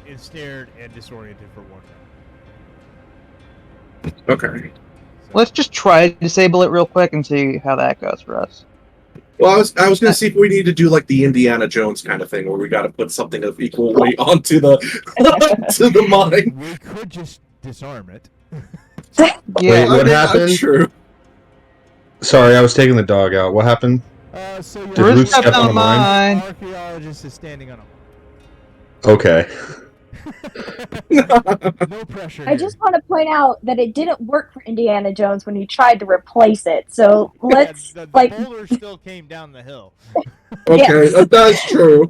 ensnared and disoriented for 1 round. Okay. So, Let's just try to disable it real quick and see how that goes for us. Well, I was gonna see if we need to do like the Indiana Jones kind of thing, where we got to put something of equal weight onto the to the mine. we could just disarm it. Yeah. Wait, what happened? True. Sorry, I was taking the dog out. What happened? So Did Ruth Ruth stepped step on on a mine? mine. Archaeologist is standing on a Okay. no pressure. I just want to point out that it didn't work for Indiana Jones when he tried to replace it. So let's the like boulder still came down the hill. Okay, Yes. that's true.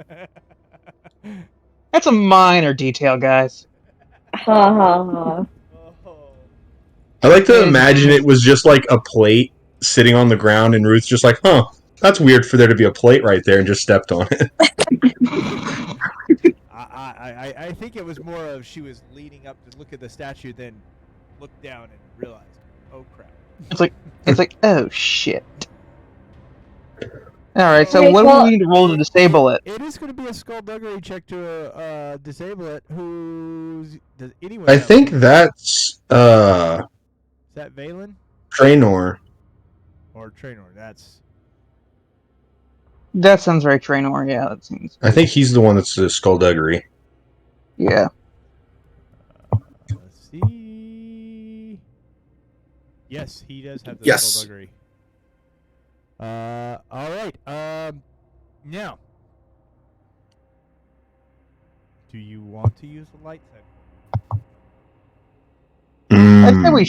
That's a minor detail, guys. ha ha ha. I like to It is imagine nice. it was just like a plate sitting on the ground, and Ruth's just like, huh, that's weird for there to be a plate right there, and just stepped on it. I think it was more of she was leaning up to look at the statue, then looked down and realized, oh crap. It's like, oh shit. Alright, so Okay, what do well- we need to roll to disable it? It is going to be a skullduggery check to disable it. Does anyone? I have think one? that's Is that Valen Traynor. or Traynor? That's That sounds very Traynor, yeah, that seems. I think he's the one that's the skullduggery. Yeah. let's see. Yes, he does have the Yes. skullduggery. All right. Now, do you want to use the lightsaber? I say Mm. we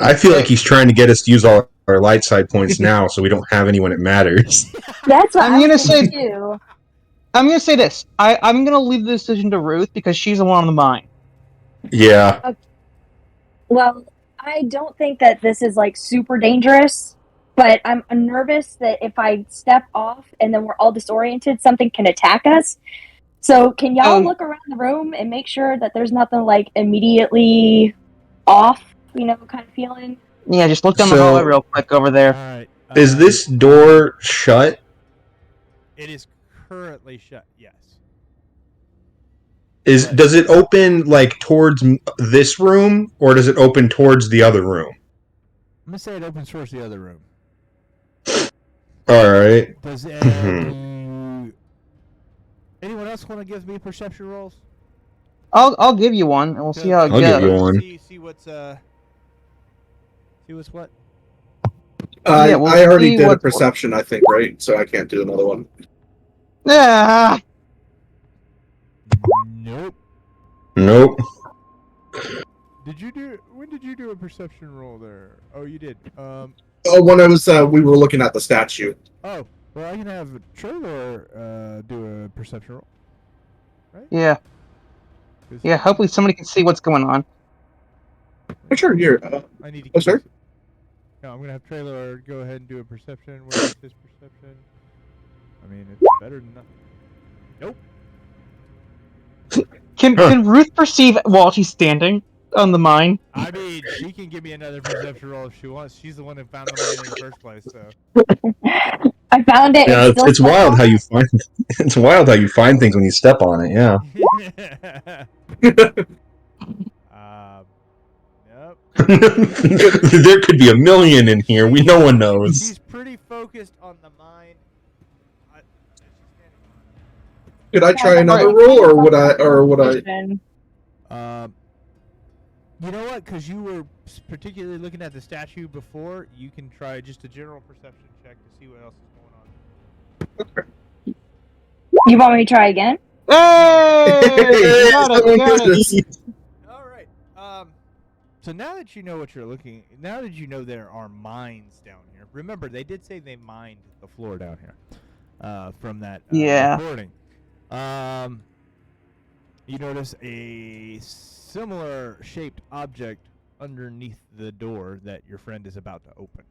I feel like he's trying to get us to use all our light side points now, so we don't have any when it matters. That's what I'm I'm gonna gonna say- say too. I'm gonna say this. I'm gonna leave the decision to Ruth because she's the one on the mine. Yeah. Well, I don't think that this is like super dangerous, but I'm nervous that if I step off and then we're all disoriented, something can attack us. So can y'all look around the room and make sure that there's nothing like immediately off, kind of feeling? Yeah, just look down the So- hallway real quick over All there. right. Is this door shut? It is currently shut. Yes. Does it open like towards this room, or does it open towards the other room? I'm gonna say it opens towards the other room. All right. Does anyone else want to give me perception rolls? I'll give you one, and we'll see how it I'll give goes. you one. See what's what. Yeah, we'll I already see did a what's- perception, I think, right? So I can't do another one. Ah, Nope. Nope. When did you do a perception roll there? Oh, you did. Oh, when I was, we were looking at the statue. Oh, well, I can have Trevor do a perception roll. yeah, 'Cause yeah. Hopefully somebody can see what's going on. Sure, here. I need to. Oh, sir? No, I'm gonna have Trailer go ahead and do a perception. Where is his perception? I mean, it's better than nothing. Nope. Can Ruth perceive while she's standing on the mine? I mean, she can give me another perception roll if she wants. She's the one who found the mine in the first place. So. I found it. Yeah, still it's stuck wild on how it. you find. It's wild how you find things when you step on it. Yeah. Nope. There could be a million in here. No one knows. He's pretty focused on the mine. Could I try another roll, or would I? You know what? Because you were particularly looking at the statue before, you can try just a general perception check to see what else is going on. You want me to try again? Hey! Got it. All right. So now that you know what you're looking, now that you know there are mines down here. Remember, they did say they mined the floor down here. From that recording. You notice a similar shaped object underneath the door that your friend is about to open.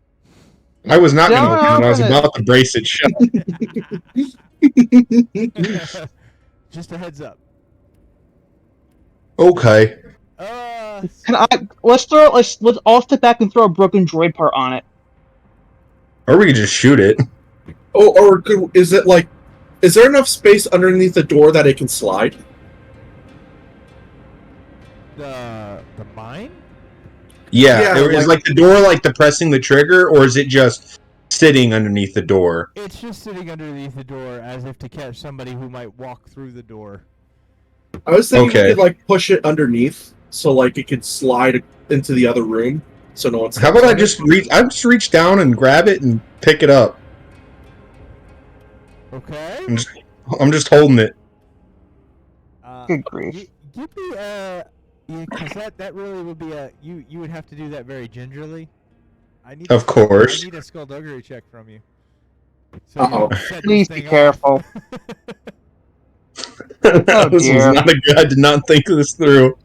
I was not going to open it. I was about to brace it shut. Just a heads up. Okay. Let's all step back and throw a broken droid part on it. Or we could just shoot it. Oh, or is it like? Is there enough space underneath the door that it can slide? The mine? Yeah, is like the door like depressing the trigger, or is it just sitting underneath the door? It's just sitting underneath the door as if to catch somebody who might walk through the door. I was thinking you could like push it underneath so like it could slide into the other room so no one's. How about I just reach down and grab it and pick it up? Okay. I'm just holding it. Good grief. Give me yeah, because that really would be you would have to do that very gingerly. Of course. I need a skullduggery check from you. So please be careful. This was not a good. I did not think this through.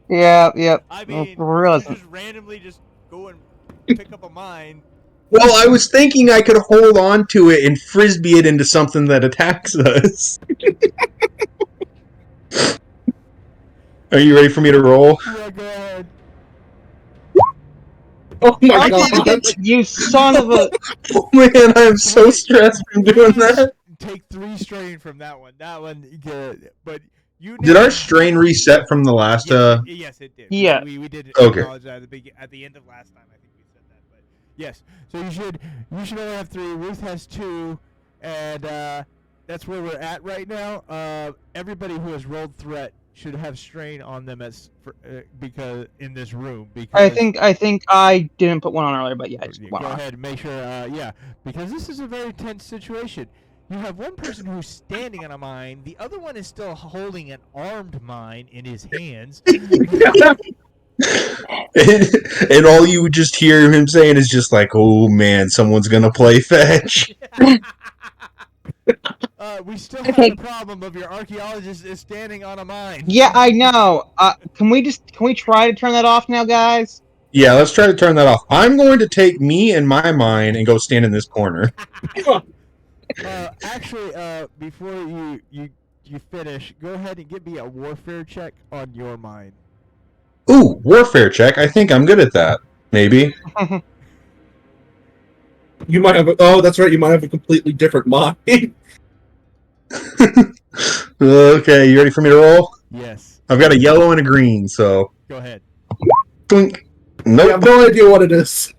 Yeah. I mean, just randomly just go and pick up a mine. Well, I was thinking I could hold on to it and frisbee it into something that attacks us. Are you ready for me to roll? Yeah, go ahead. Oh my god! You son of a! Oh man, I am so stressed from doing that. Take 3 strain from that one. That one, but you did our strain reset from the last? Yes, it did. Yeah, we did okay. Acknowledge that at the end of last time. I think we said that, but yes. So you should only have 3. Ruth has 2, and that's where we're at right now. Everybody who has rolled threat should have strain on them because in this room. Because I think I didn't put one on earlier, but yeah, I just put one go on. ahead and make sure. Because this is a very tense situation. You have one person who's standing on a mine. The other one is still holding an armed mine in his hands. and all you would just hear him saying is just like, "Oh man, someone's gonna play fetch." We still have the problem of your archaeologist is standing on a mine. Yeah, I know. Can we try to turn that off now, guys? Yeah, let's try to turn that off. I'm going to take me and my mine and go stand in this corner. Actually, before you finish, go ahead and give me a warfare check on your mine. Ooh, warfare check. I think I'm good at that. Maybe. You might have. Oh, that's right. You might have a completely different mind. Okay, you ready for me to roll? Yes. I've got a yellow and a green, so. Go ahead. Twink. Nope. I have no idea what it is.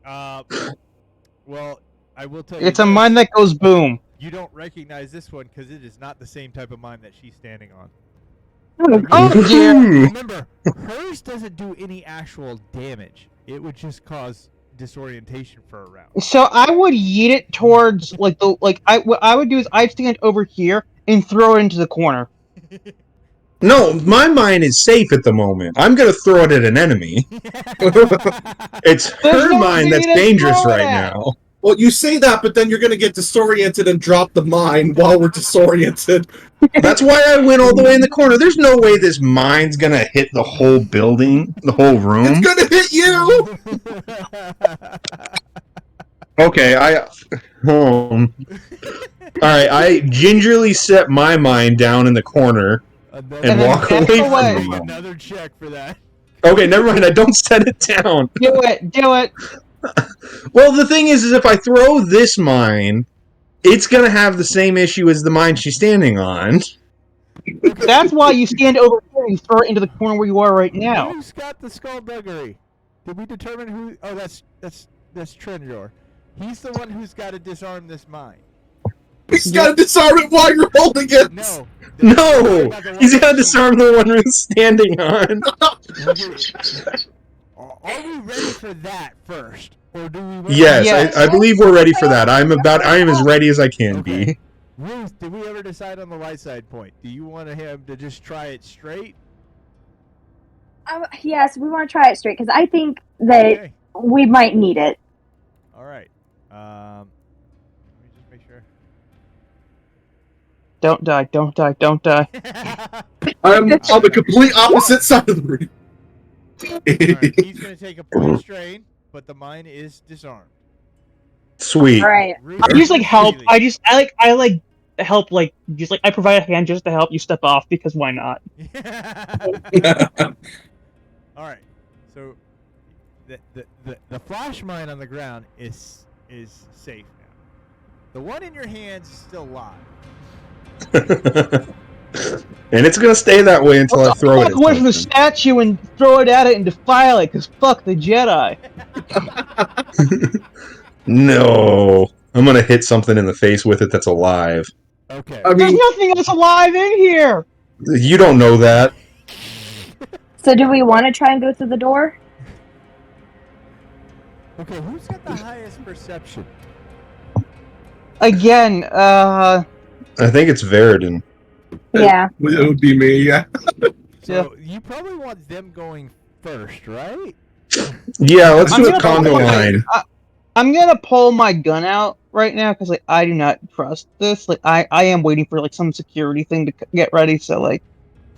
Well, I will tell you. It's a mine that goes boom. You don't recognize this one because it is not the same type of mine that she's standing on. Oh dear. Remember, hers doesn't do any actual damage. It would just cause disorientation for a round. So I would yeet it towards what I would do is I'd stand over here and throw it into the corner. No, my mine is safe at the moment. I'm gonna throw it at an enemy. It's her mine that's dangerous right now. Well, you say that, but then you're going to get disoriented and drop the mine while we're disoriented. That's why I went all the way in the corner. There's no way this mine's going to hit the whole building, the whole room. It's going to hit you! Okay, Alright, I gingerly set my mine down in the corner and walk away from it. Another check for that. Okay, never mind. I don't set it down. Do it. Well, the thing is if I throw this mine, it's going to have the same issue as the mine she's standing on. That's why you stand over here and throw it into the corner where you are right now. Who's got the skullduggery? Did we determine who? Oh, that's Trendor. He's the one who's got to disarm this mine. He's got to disarm it while you're holding it. No. No! He's got to disarm the one who's standing on. Are we ready for that first, or do we? Wait? Yes, Yes. I believe we're ready for that. I am as ready as I can Okay. be. Ruth, did we ever decide on the light side point? Do you want him to just try it straight? Yes, we want to try it straight because I think that Okay. we might need it. All right. Let me just make sure. Don't die, don't die, don't die. I'm on the complete opposite side of the room. All right. He's gonna take a point of strain, but the mine is disarmed. Sweet. All right. Ruth, I just like help. Keely. I like help. Like just like I provide a hand just to help you step off because why not? All right. So the flash mine on the ground is safe now. The one in your hands is still live. And it's gonna stay that way until I throw it Walk at away from the something. statue and throw it at it and defile it because fuck the Jedi. No. I'm gonna hit something in the face with it that's alive. Okay. I There's mean, nothing else alive in here. You don't know that. So do we want to try and go through the door? Okay. Who's got the highest perception? Again, I think it's Veridon. Yeah. it would be me, yeah. So you probably want them going first, right? Yeah, let's I'm do a gonna conga pull- line. I'm gonna pull my gun out right now because like I do not trust this. Like I am waiting for like some security thing to get ready. So like,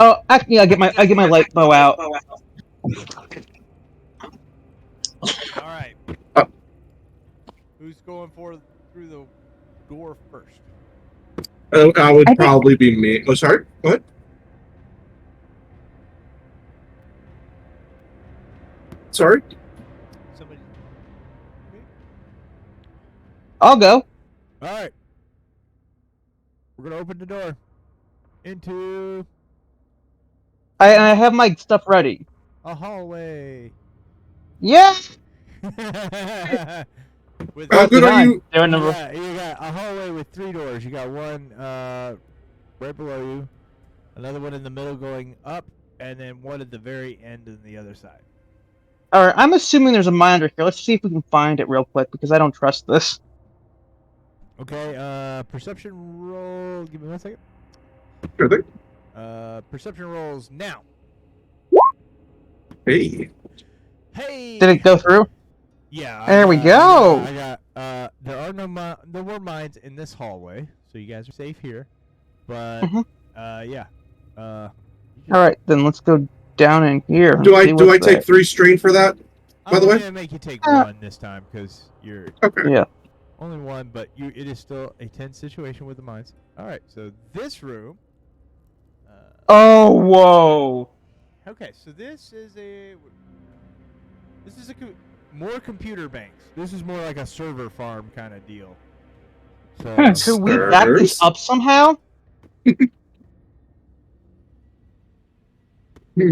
oh, actually, I get my light bow out. All right. Uh. Who's going through the door first? I would I think- probably be me. Oh, sorry. What? Sorry. Somebody. I'll go. All right. We're gonna open the door into I have my stuff ready. a hallway. Yeah. With How good are you? There are number. Yeah, you got a hallway with 3 doors. You got one right below you, another one in the middle going up, and then one at the very end on the other side. All right, I'm assuming there's a mine under here. Let's see if we can find it real quick because I don't trust this. Okay, perception roll. Give me 1 second. Sure thing. Perception rolls now. Hey. Hey. Did it go through? Yeah. There we go. I got. There are no more mines in this hallway, so you guys are safe here. But Mhm. yeah. All right, then let's go down in here. and Do I see do I what's take there. 3 strain for that? By the I'm way? gonna make you take Uh, 1 this time because you're Okay. Yeah. only 1, but it is still a tense situation with the mines. All right, so this room. Oh, whoa. Okay, so this is more computer banks. This is more like a server farm kind of deal. So Could we back this Servers? up somehow? So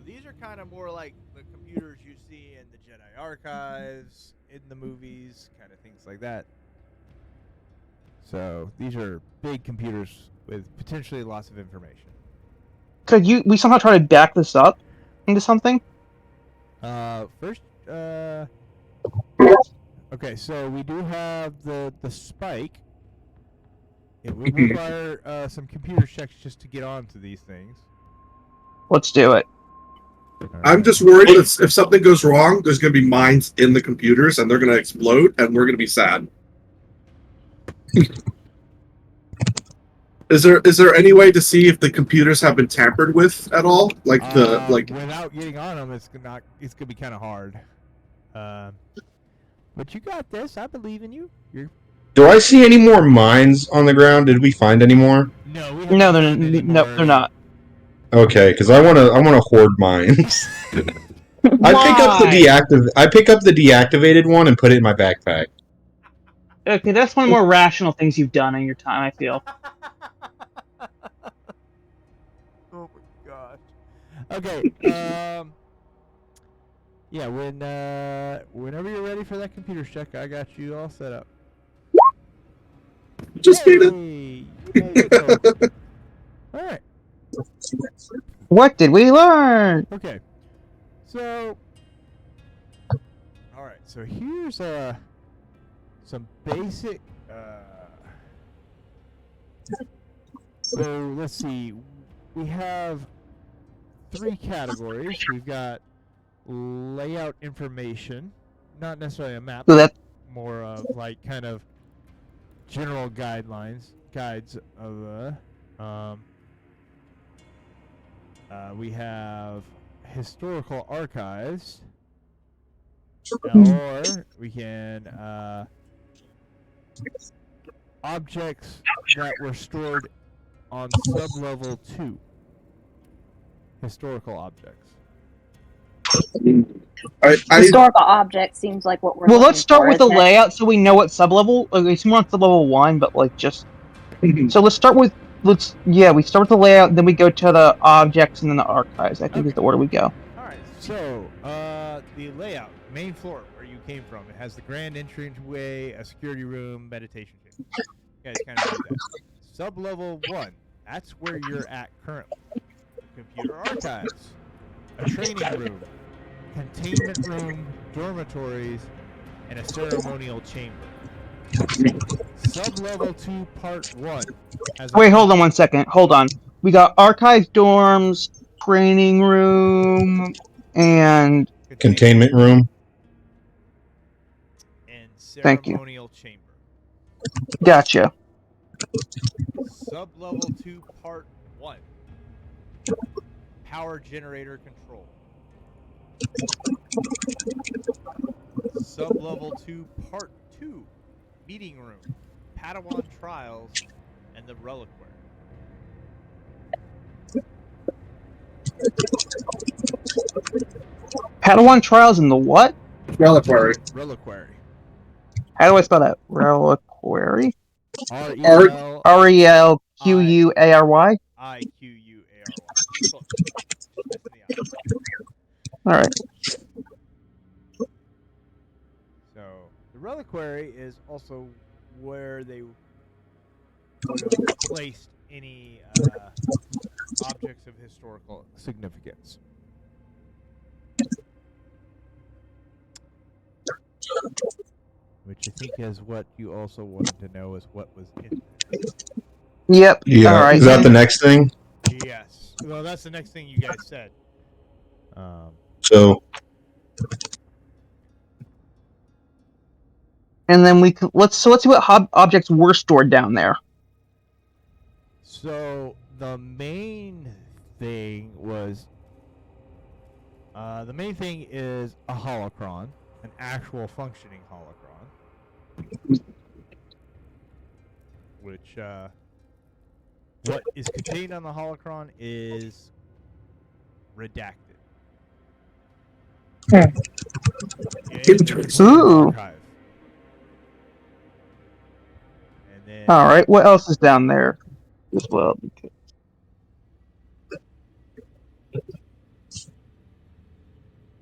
these are kind of more like the computers you see in the Jedi archives, in the movies, kind of things like that. So these are big computers with potentially lots of information. Could we somehow try to back this up into something? First, okay, so we do have the spike. It will require some computer checks just to get onto these things. Let's do it. I'm just worried that if something goes wrong, there's going to be mines in the computers and they're going to explode and we're going to be sad. Is there any way to see if the computers have been tampered with at all? Like without getting on them, it's gonna be kind of hard. But you got this. I believe in you. Do I see any more mines on the ground? Did we find any more? No, we No, haven't found any no, more. they're not. Okay, because I wanna hoard mines. I pick up the deactivated one and put it in my backpack. Okay, that's one of the more rational things you've done in your time, I feel. Oh my gosh. Okay. Yeah. Whenever you're ready for that computer check, I got you all set up. Just beat it. Hey, you guys go. All right. What did we learn? Okay. So, all right. So here's some basic. So let's see. We have 3 categories. We've got layout information, not necessarily a map, So that more of like kind of general guides of we have historical archives, or we can objects that were stored on sub-level 2. Historical objects. I Historical object seems like what we're well, looking let's start for, with the isn't it? layout so we know what sublevel. It's more on sublevel 1, but like just so let's start with we start with the layout, then we go to the objects and then the archives. I think is the order we go. Alright, so the layout, main floor where you came from, it has the grand entranceway, a security room, meditation chamber. You guys kind of know that. Sub-level 1, that's where you're at currently. Computer archives, a training room, containment room, dormitories, and a ceremonial chamber. Sub-level 2, part 1. Wait, hold on 1 second. Hold on. We got archives, dorms, training room, and Containment room. and Thank you. ceremonial chamber. Gotcha. Sub-level 2, part 1. Power generator control. Sub-level 2, part 2. Meeting room, Padawan trials, and the reliquary. Padawan trials and the what? reliquary. Reliquary. How do I spell that? Reliquary. R-E-L-I-Q-U-A-R-Y. RELQUARY. All right. So the reliquary is also where they would have placed any objects of historical significance. Which I think is what you also wanted to know is what was in there. Yep. Yeah. All right. Is that the next thing? Yes. Well, that's the next thing you guys said. So And then let's see what objects were stored down there. So the main thing was is a holocron, an actual functioning holocron, which what is contained on the holocron is redacted. Ooh. Archive. And then All right. What else is down there as well?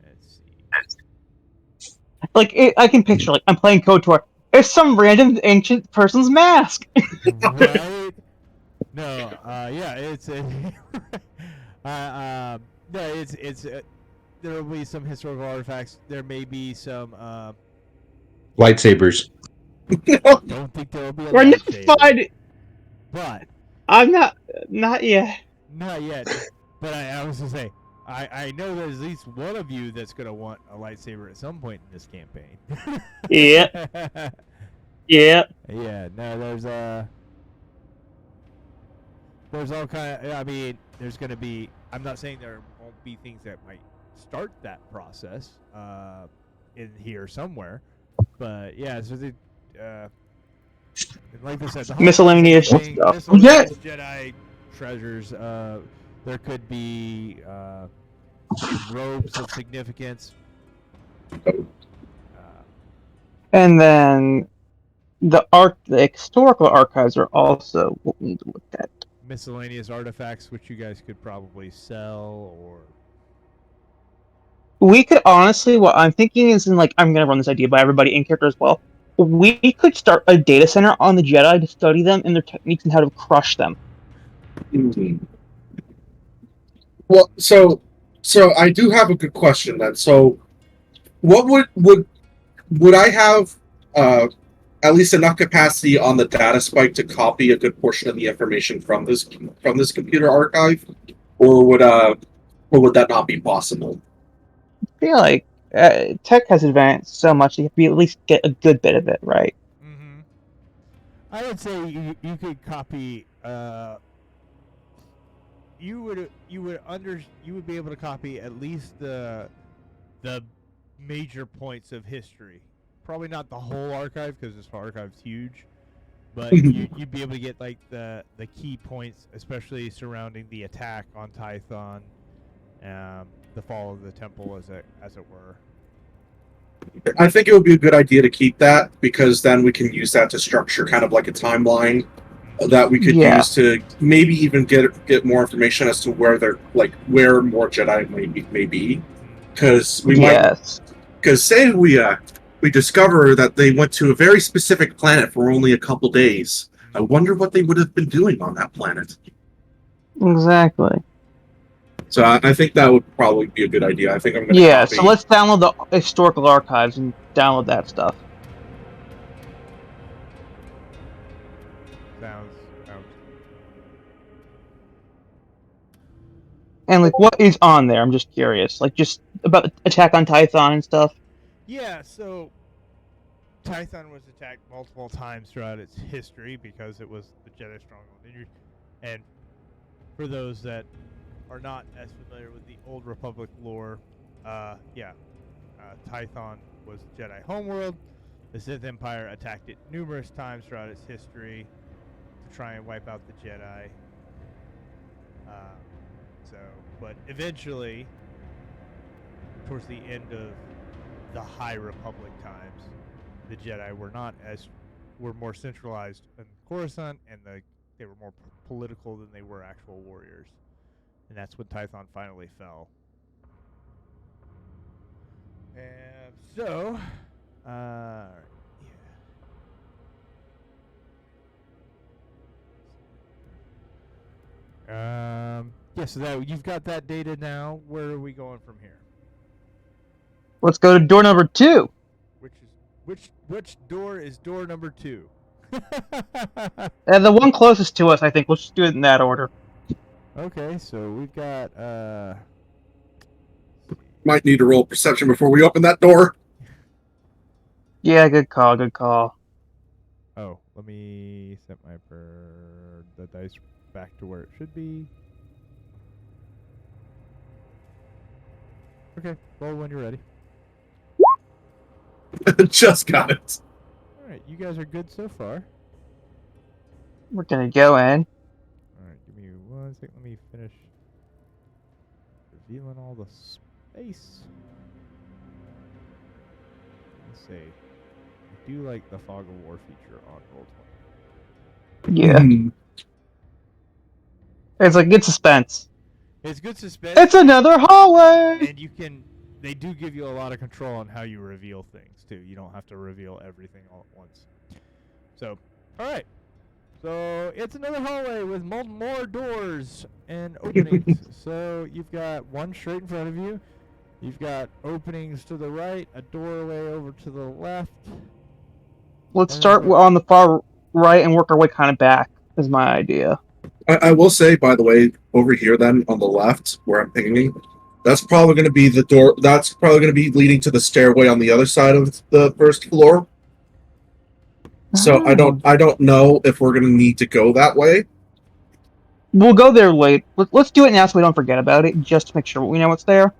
let's see. Like I can picture, like I'm playing KOTOR. It's some random ancient person's mask. Right? No, yeah, it's there will be some historical artifacts. There may be some. lightsabers. Don't think there will be a We're not lightsaber, fine. but I'm not yet. not yet. But I was gonna say, I know there's at least one of you that's gonna want a lightsaber at some point in this campaign. Yeah. Yeah. Yeah. No, there's all kind of. I mean, there's gonna be. I'm not saying there won't be things that might start that process in here somewhere, but yeah. So the like I said, the whole Miscellaneous thing, stuff. miscellaneous Jedi treasures. There could be robes of significance. And then the historical archives are also what we need to look at. Miscellaneous artifacts, which you guys could probably sell, or We could honestly, what I'm thinking is, I'm gonna run this idea by everybody in character as well. we could start a data center on the Jedi to study them and their techniques and how to crush them. Mhm. Well, so I do have a good question then. So, what would I have at least enough capacity on the data spike to copy a good portion of the information from this computer archive, or would that not be possible? I feel like tech has advanced so much you at least get a good bit of it, right? Mm-hmm. I would say you could copy. You would be able to copy at least the major points of history. Probably not the whole archive because this archive's huge, but you'd be able to get like the key points, especially surrounding the attack on Tython, the fall of the temple, as it were. I think it would be a good idea to keep that because then we can use that to structure kind of like a timeline that we could use to maybe even get more information as to where they're where more Jedi may be. Because we might, because say we discover that they went to a very specific planet for only a couple days. I wonder what they would have been doing on that planet. Exactly. So I think that would probably be a good idea. I think I'm going to copy. So let's download the historical archives and download that stuff. Sounds. And like, what is on there? I'm just curious. Like, just about Attack on Tython and stuff. Yeah. So Tython was attacked multiple times throughout its history because it was the Jedi stronghold. And for those that are not as familiar with the Old Republic lore, Tython was Jedi homeworld. The Sith Empire attacked it numerous times throughout its history to try and wipe out the Jedi. But eventually, towards the end of the High Republic times, the Jedi were more centralized in Coruscant, and they were more political than they were actual warriors. And that's when Tython finally fell. And so, so that you've got that data now. Where are we going from here? Let's go to door number 2. Which door is door number 2? The one closest to us, I think. Let's just do it in that order. Okay, so we've got Might need to roll perception before we open that door. Yeah, good call. Oh, let me set the dice back to where it should be. Okay, roll when you're ready. Just got it. Alright, you guys are good so far. We're gonna go in. Alright, give me 1 second. Let me finish revealing all the space. Let's see. I do like the Fog of War feature on Roll20. Yeah. It's like good suspense. It's good suspense. It's another hallway! And they do give you a lot of control on how you reveal things, too. You don't have to reveal everything all at once. So, alright. So, it's another hallway with more doors and openings. So, you've got one straight in front of you. You've got openings to the right, a doorway over to the left. Let's start on the far right and work our way kind of back, is my idea. I will say, by the way, over here then, on the left, where I'm pinging, that's probably going to be the door. That's probably going to be leading to the stairway on the other side of the first floor. So I don't know if we're going to need to go that way. We'll go there late. Let's do it now so we don't forget about it, just to make sure we know what's there.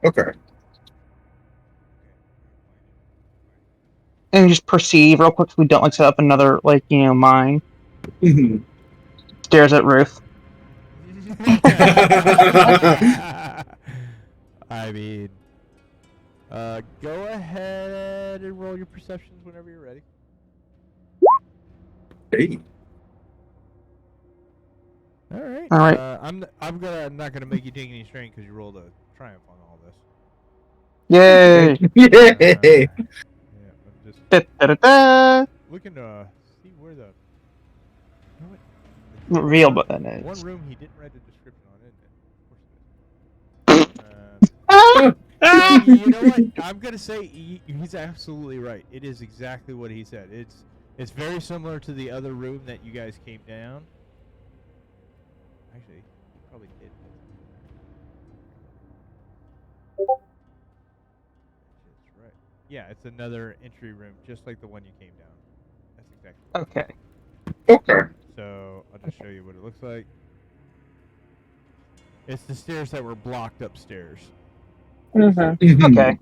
Okay. And just perceive real quick so we don't set up another, mine. Mm-hmm. Stares at Ruth. I mean, go ahead and roll your perceptions whenever you're ready. Hey. All right. I'm not gonna make you take any strain because you rolled a triumph on all this. Yay! Yay! Yeah, I'm just Da-da-da. Looking to see where the. You know what? Real button One is. room he didn't write a description on, isn't it? Of course it is. You know what? I'm gonna say he's absolutely right. It is exactly what he said. It's very similar to the other room that you guys came down. Actually, he probably did. That's right. Yeah, it's another entry room, just like the one you came down. That's exactly right. Okay. Okay. So I'll just show you what it looks like. It's the stairs that were blocked upstairs. Mm-hmm. Okay.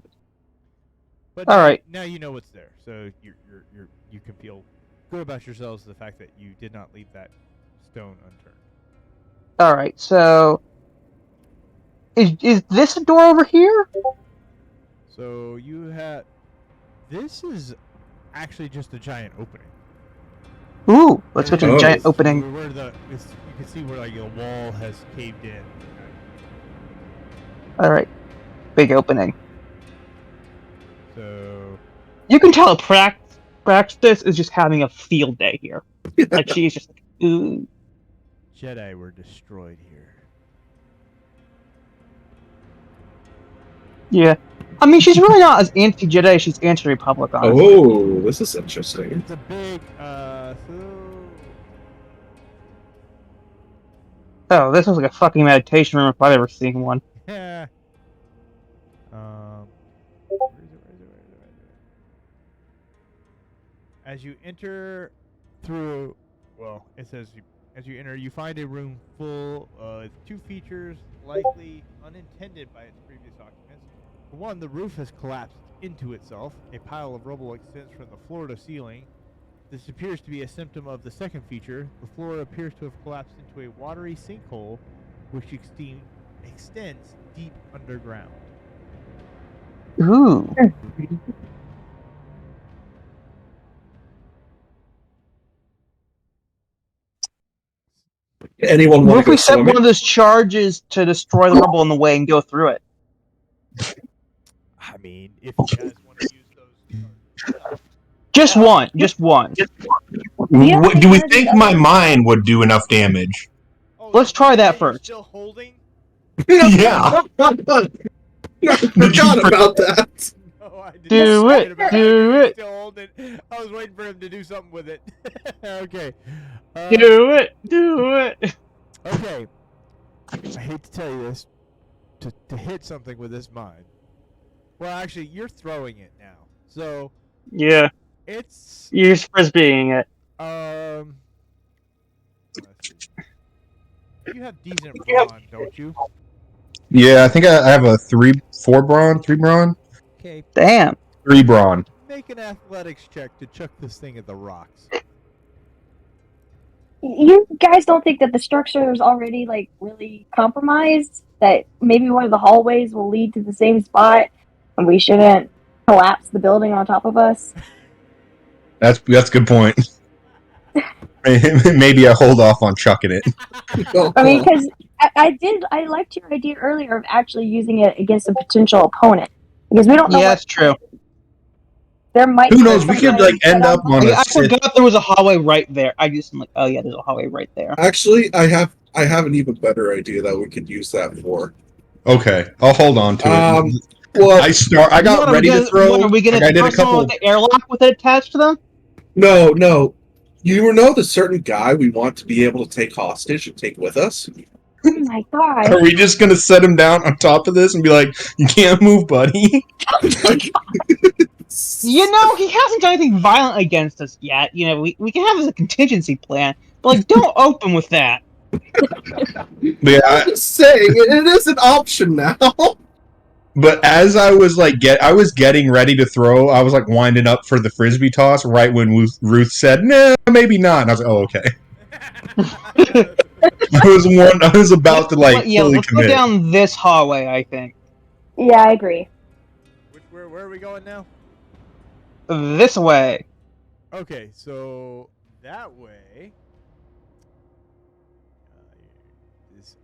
But All right. now you know what's there, so you can feel good about yourselves the fact that you did not leave that stone unturned. All right. So, is this a door over here? So you had this is actually just a giant opening. Ooh, let's go to the Oh. giant opening. Where you can see where like the wall has caved in. All right. Big opening. So You can tell Praxis is just having a field day here. Like she's just like, ooh. Jedi were destroyed here. Yeah. I mean, she's really not as anti-Jedi as she's anti-Republic, honestly. Oh, this is interesting. It's a big Oh, this was like a fucking meditation room if I've ever seen one. yeah. Where is it? As you enter through, well, it says as you enter, you find a room full of two features likely unintended by its previous occupants. For one, the roof has collapsed into itself. A pile of rubble extends from the floor to ceiling. This appears to be a symptom of the second feature. The floor appears to have collapsed into a watery sinkhole, which extends deep underground. Ooh. Anyone What want if to go we set swimming? one of those charges to destroy the rubble in the way and go through it? I mean, if you guys want to use those. Just one. Just one. Do you have Do we one of these think my other- mine would do enough damage? Oh, Let's the try one that you're first. Still holding? Yeah. I forgot about that. No, I didn't. Do forget it, about do You're it. Still holding. I was waiting for him to do something with it. Okay. Do it. Do it. Okay. I hate to tell you this. To hit something with this mine. Well, actually, you're throwing it now. So Yeah. it's You're frisbeeing it. let's see. You have decent brawn, don't you? Yeah, I think I have a 3 brawn. Okay. Damn. 3 brawn. Make an athletics check to chuck this thing at the rocks. You guys don't think that the structure is already like really compromised? That maybe one of the hallways will lead to the same spot, and we shouldn't collapse the building on top of us? That's a good point. Maybe I hold off on chucking it. I mean, because I liked your idea earlier of actually using it against a potential opponent, because we don't know Yeah, what that's true. there might. Who knows? We something could like set end up on a I Sith. forgot there was a hallway right there. I just am like, oh yeah, there's a hallway right there. Actually, I have an even better idea that we could use that for. Okay, I'll hold on to it. Well, I got What, are we ready to gonna- throw. What, are we gonna like I did throw a someone couple. with the airlock with it attached to them? no. You know the certain guy we want to be able to take hostage and take with us? Oh my Are god! we just gonna set him down on top of this and be like, "You can't move, buddy"? You know, he hasn't done anything violent against us yet. You know, we can have as a contingency plan, but like, don't open with that. Yeah, I'm just saying, it is an option now. but as I was like I was getting ready to throw, I was like winding up for the frisbee toss right when Ruth said, "No, maybe not." And I was like, "Oh, okay." I was about to like Yeah, fully let's commit. go down this hallway. I think Yeah, I agree. Where are we going now? this way. Okay, so that way.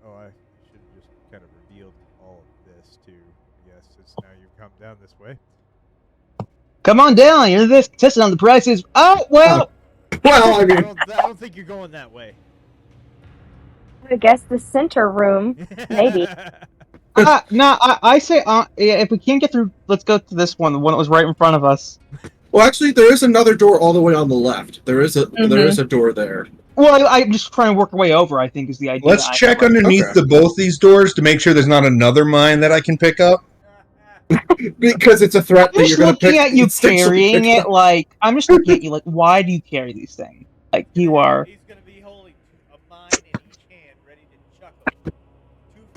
I should have just kind of revealed all of this too. Yes, since now you've come down this way. Come on down. You're this contestant on the prices. Oh well. Well, I I mean, don't think you're going that way. I guess the center room. Maybe. No. I say. Yeah, if we can't get through, let's go to this one. The one that was right in front of us. well, actually, there is another door all the way on the left. There is a door there. Well, I'm just trying to work our way over. I think is the idea. Let's check underneath Okay. both these doors to make sure there's not another mine that I can pick up. Because it's a threat I'm that just you're going to looking pick. at you instinctually carrying pick it. Like I'm just looking at you. Like, why do you carry these things? Like you are. He's gonna be holding a mine in each hand, ready to chuck them.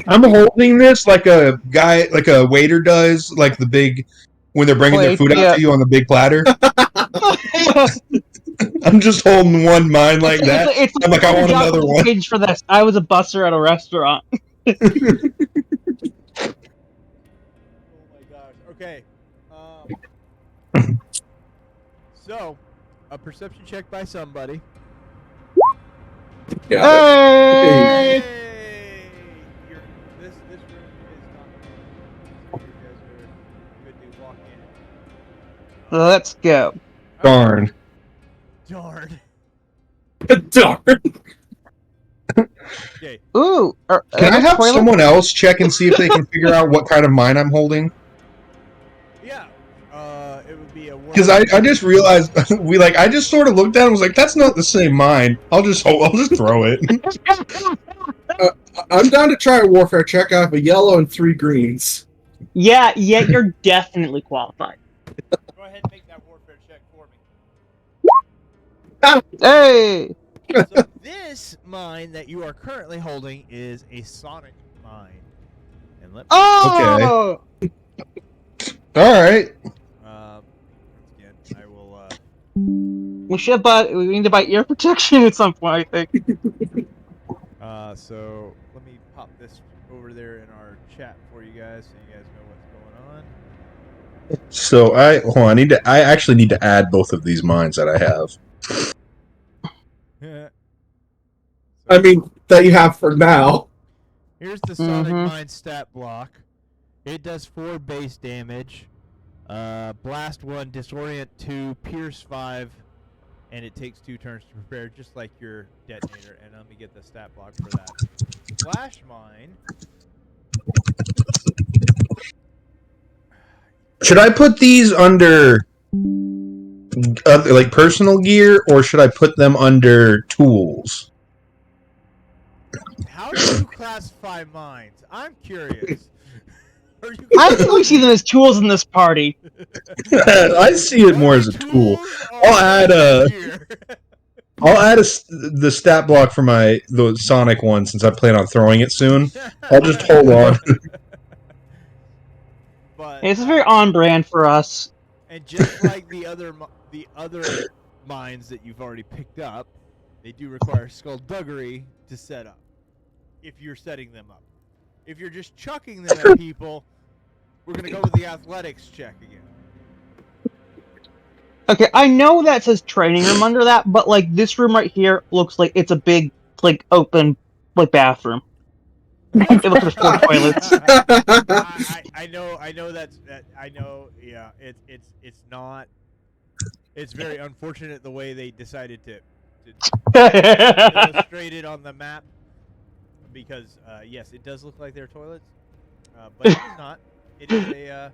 I'm holding this like a guy, like a waiter does, like the big when they're bringing their Wait, food out yeah. to you on the big platter. I'm just holding one mine like that. It's I'm like, I want job another one. wage for this. I was a busser at a restaurant. Oh my gosh. Okay. So, a perception check by somebody. Yeah. Hey! This room is not. So you guys are good to walk in. Let's go. Darn. Darn. Darn. Okay. Ooh. Can I have someone else check and see if they can figure out what kind of mine I'm holding? Yeah. It would be a. Because I just realized I just sort of looked at it and was like, that's not the same mine. I'll just throw it. I'm down to try a warfare check. I have a yellow and 3 greens. Yeah, you're definitely qualified. Go ahead and make that warfare check for me. Hey! So this mine that you are currently holding is a sonic mine. And let me, Oh! All right. once again, I will. We need to buy ear protection at some point, I think. So let me pop this over there in our chat for you guys, so you guys know what's going on. So I actually need to add both of these mines that I have. I mean, that you have for now. Here's the Sonic Mhm. Mine stat block. It does 4 base damage. Blast 1, Disorient 2, Pierce 5, and it takes 2 turns to prepare, just like your detonator. And let me get the stat block for that. Flash Mine. Should I put these under like personal gear, or should I put them under tools? How do you classify mines? I'm curious. Are you I think we see them as tools in this party. I see it more as a tool. I'll add the stat block for the Sonic one since I plan on throwing it soon. I'll just hold on. But, This is very on brand for us. and just like the other mines that you've already picked up, they do require skullduggery to set up. If you're setting them up, if you're just chucking them at people, we're gonna go with the athletics check again. Okay, I know that says training room under that, but like this room right here looks like it's a big, like open, like bathroom. It looks like there's 4 toilets. I know I know. Yeah, it's not. It's very unfortunate the way they decided to illustrate it on the map, because yes, it does look like they're toilets, but it is not. It is a.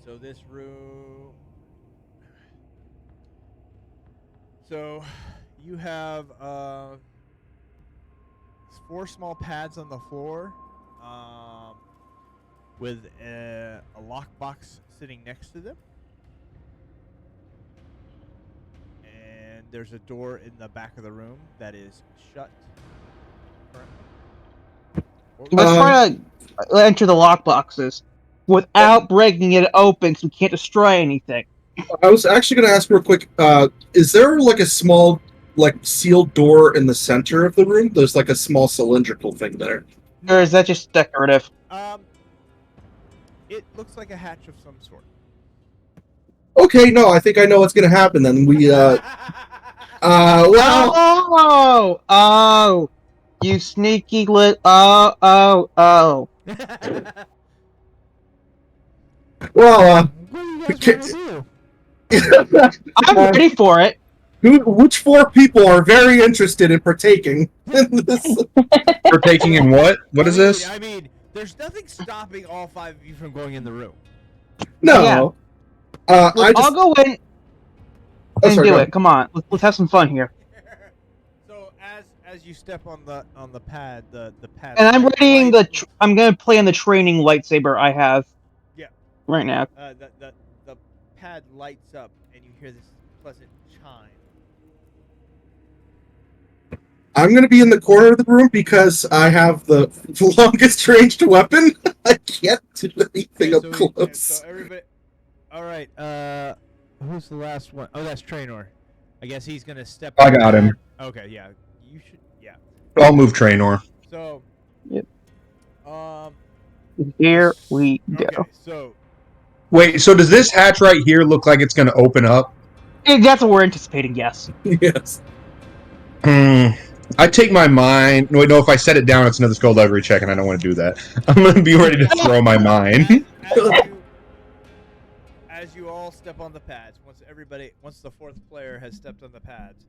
So this room. So you have 4 small pads on the floor, with a lockbox sitting next to them, and there's a door in the back of the room that is shut currently. Let's try to enter the lockboxes without breaking it open, so we can't destroy anything. I was actually going to ask real quick, is there like a small, like, sealed door in the center of the room? There's like a small cylindrical thing there. Or is that just decorative? It looks like a hatch of some sort. Okay, no, I think I know what's going to happen then. Well, Oh, you sneaky oh. Well, What do you guys Okay. want to do? I'm ready for it. which 4 people are very interested in partaking in this? Partaking in what? What is this? I mean, there's nothing stopping all 5 of you from going in the room. No. I I'll just. go in Oh, and sorry, do go it. Come on, let's have some fun here. So as you step on the pad, the pad. And I'm light- readying light- the. I'm gonna play on the training lightsaber I have. Yeah. Right now. The pad lights up and you hear this pleasant chime. I'm going to be in the corner of the room because I have the longest ranged weapon. I can't do anything up close. So everybody. All right. Who's the last one? Oh, that's Traynor. I guess he's gonna step. I on the got him. pad. Okay. Yeah. You should. Yeah. I'll move Traynor. So. Yep. Um. Here we go. Okay. So. Wait, so does this hatch right here look like it's going to open up? That's what we're anticipating. Yes. Yes. I take my mine. No, if I set it down, it's another skullduggery check, and I don't want to do that. I'm going to be ready to throw my mine. As you all step on the pads, once the 4th player has stepped on the pads,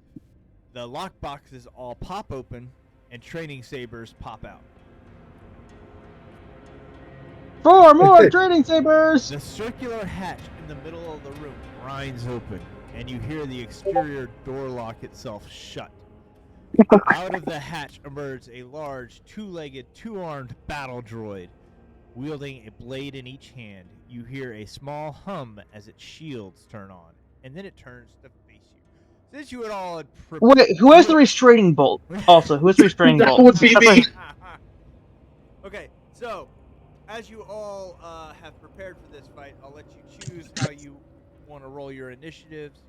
the lock boxes all pop open and training sabers pop out. 4 more training sabers. The circular hatch in the middle of the room grinds open, and you hear the exterior door lock itself shut. Out of the hatch emerges a large, 2-legged, 2-armed battle droid. Wielding a blade in each hand, you hear a small hum as its shields turn on, and then it turns to face you. Since you had all had Wait, who has the restraining bolt? Also, who has the restraining That bolt? would be me. Okay, so as you all have prepared for this fight, I'll let you choose how you want to roll your initiatives.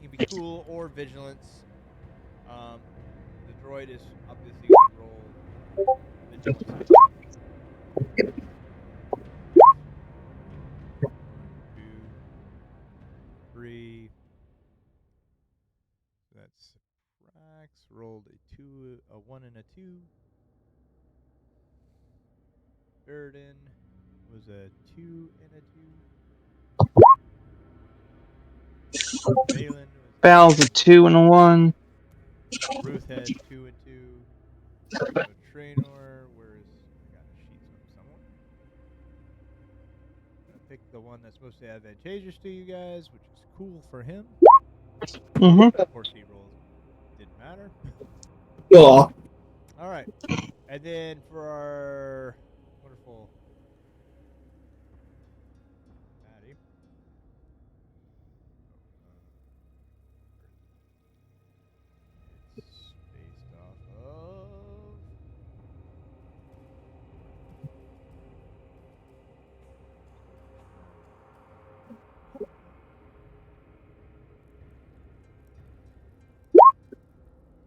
It can be cool or vigilance. The droid is obviously going to roll vigilance. 2, 3. That's Rax rolled a 2, a 1, and a 2. Sheridan was a 2 and a 2. Balin Val's a 2 and a 1. was Ruth had 2 and 2. So Traynor, where's I got a sheet somewhere. I'm gonna pick the one that's mostly advantageous to you guys, which is cool for him. Mm-hmm. Of course, he rolls didn't matter. Aw. All right, and then for our wonderful Maddie. It's based off of.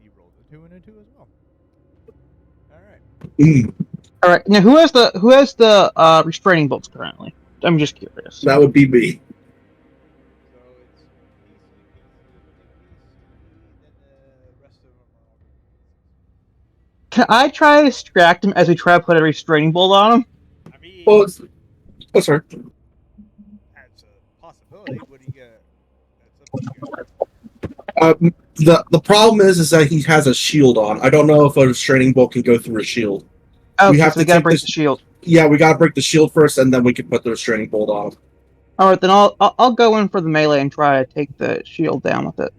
He rolled a 2 and a 2 as well. All right. Mm, All right. Now, who has the restraining bolts currently? I'm just curious. that would be me. So it's then the rest of them are all. Can I try to distract him as we try to put a restraining bolt on him? I mean, Well, oh, sorry. that's a possibility. What do you got? That's up to you. The problem is that he has a shield on. I don't know if a restraining bolt can go through a shield. Oh, We so have we to gotta take break this- the shield. Yeah, we gotta break the shield first, and then we can put the restraining bolt on him. All right, then I'll go in for the melee and try to take the shield down with it.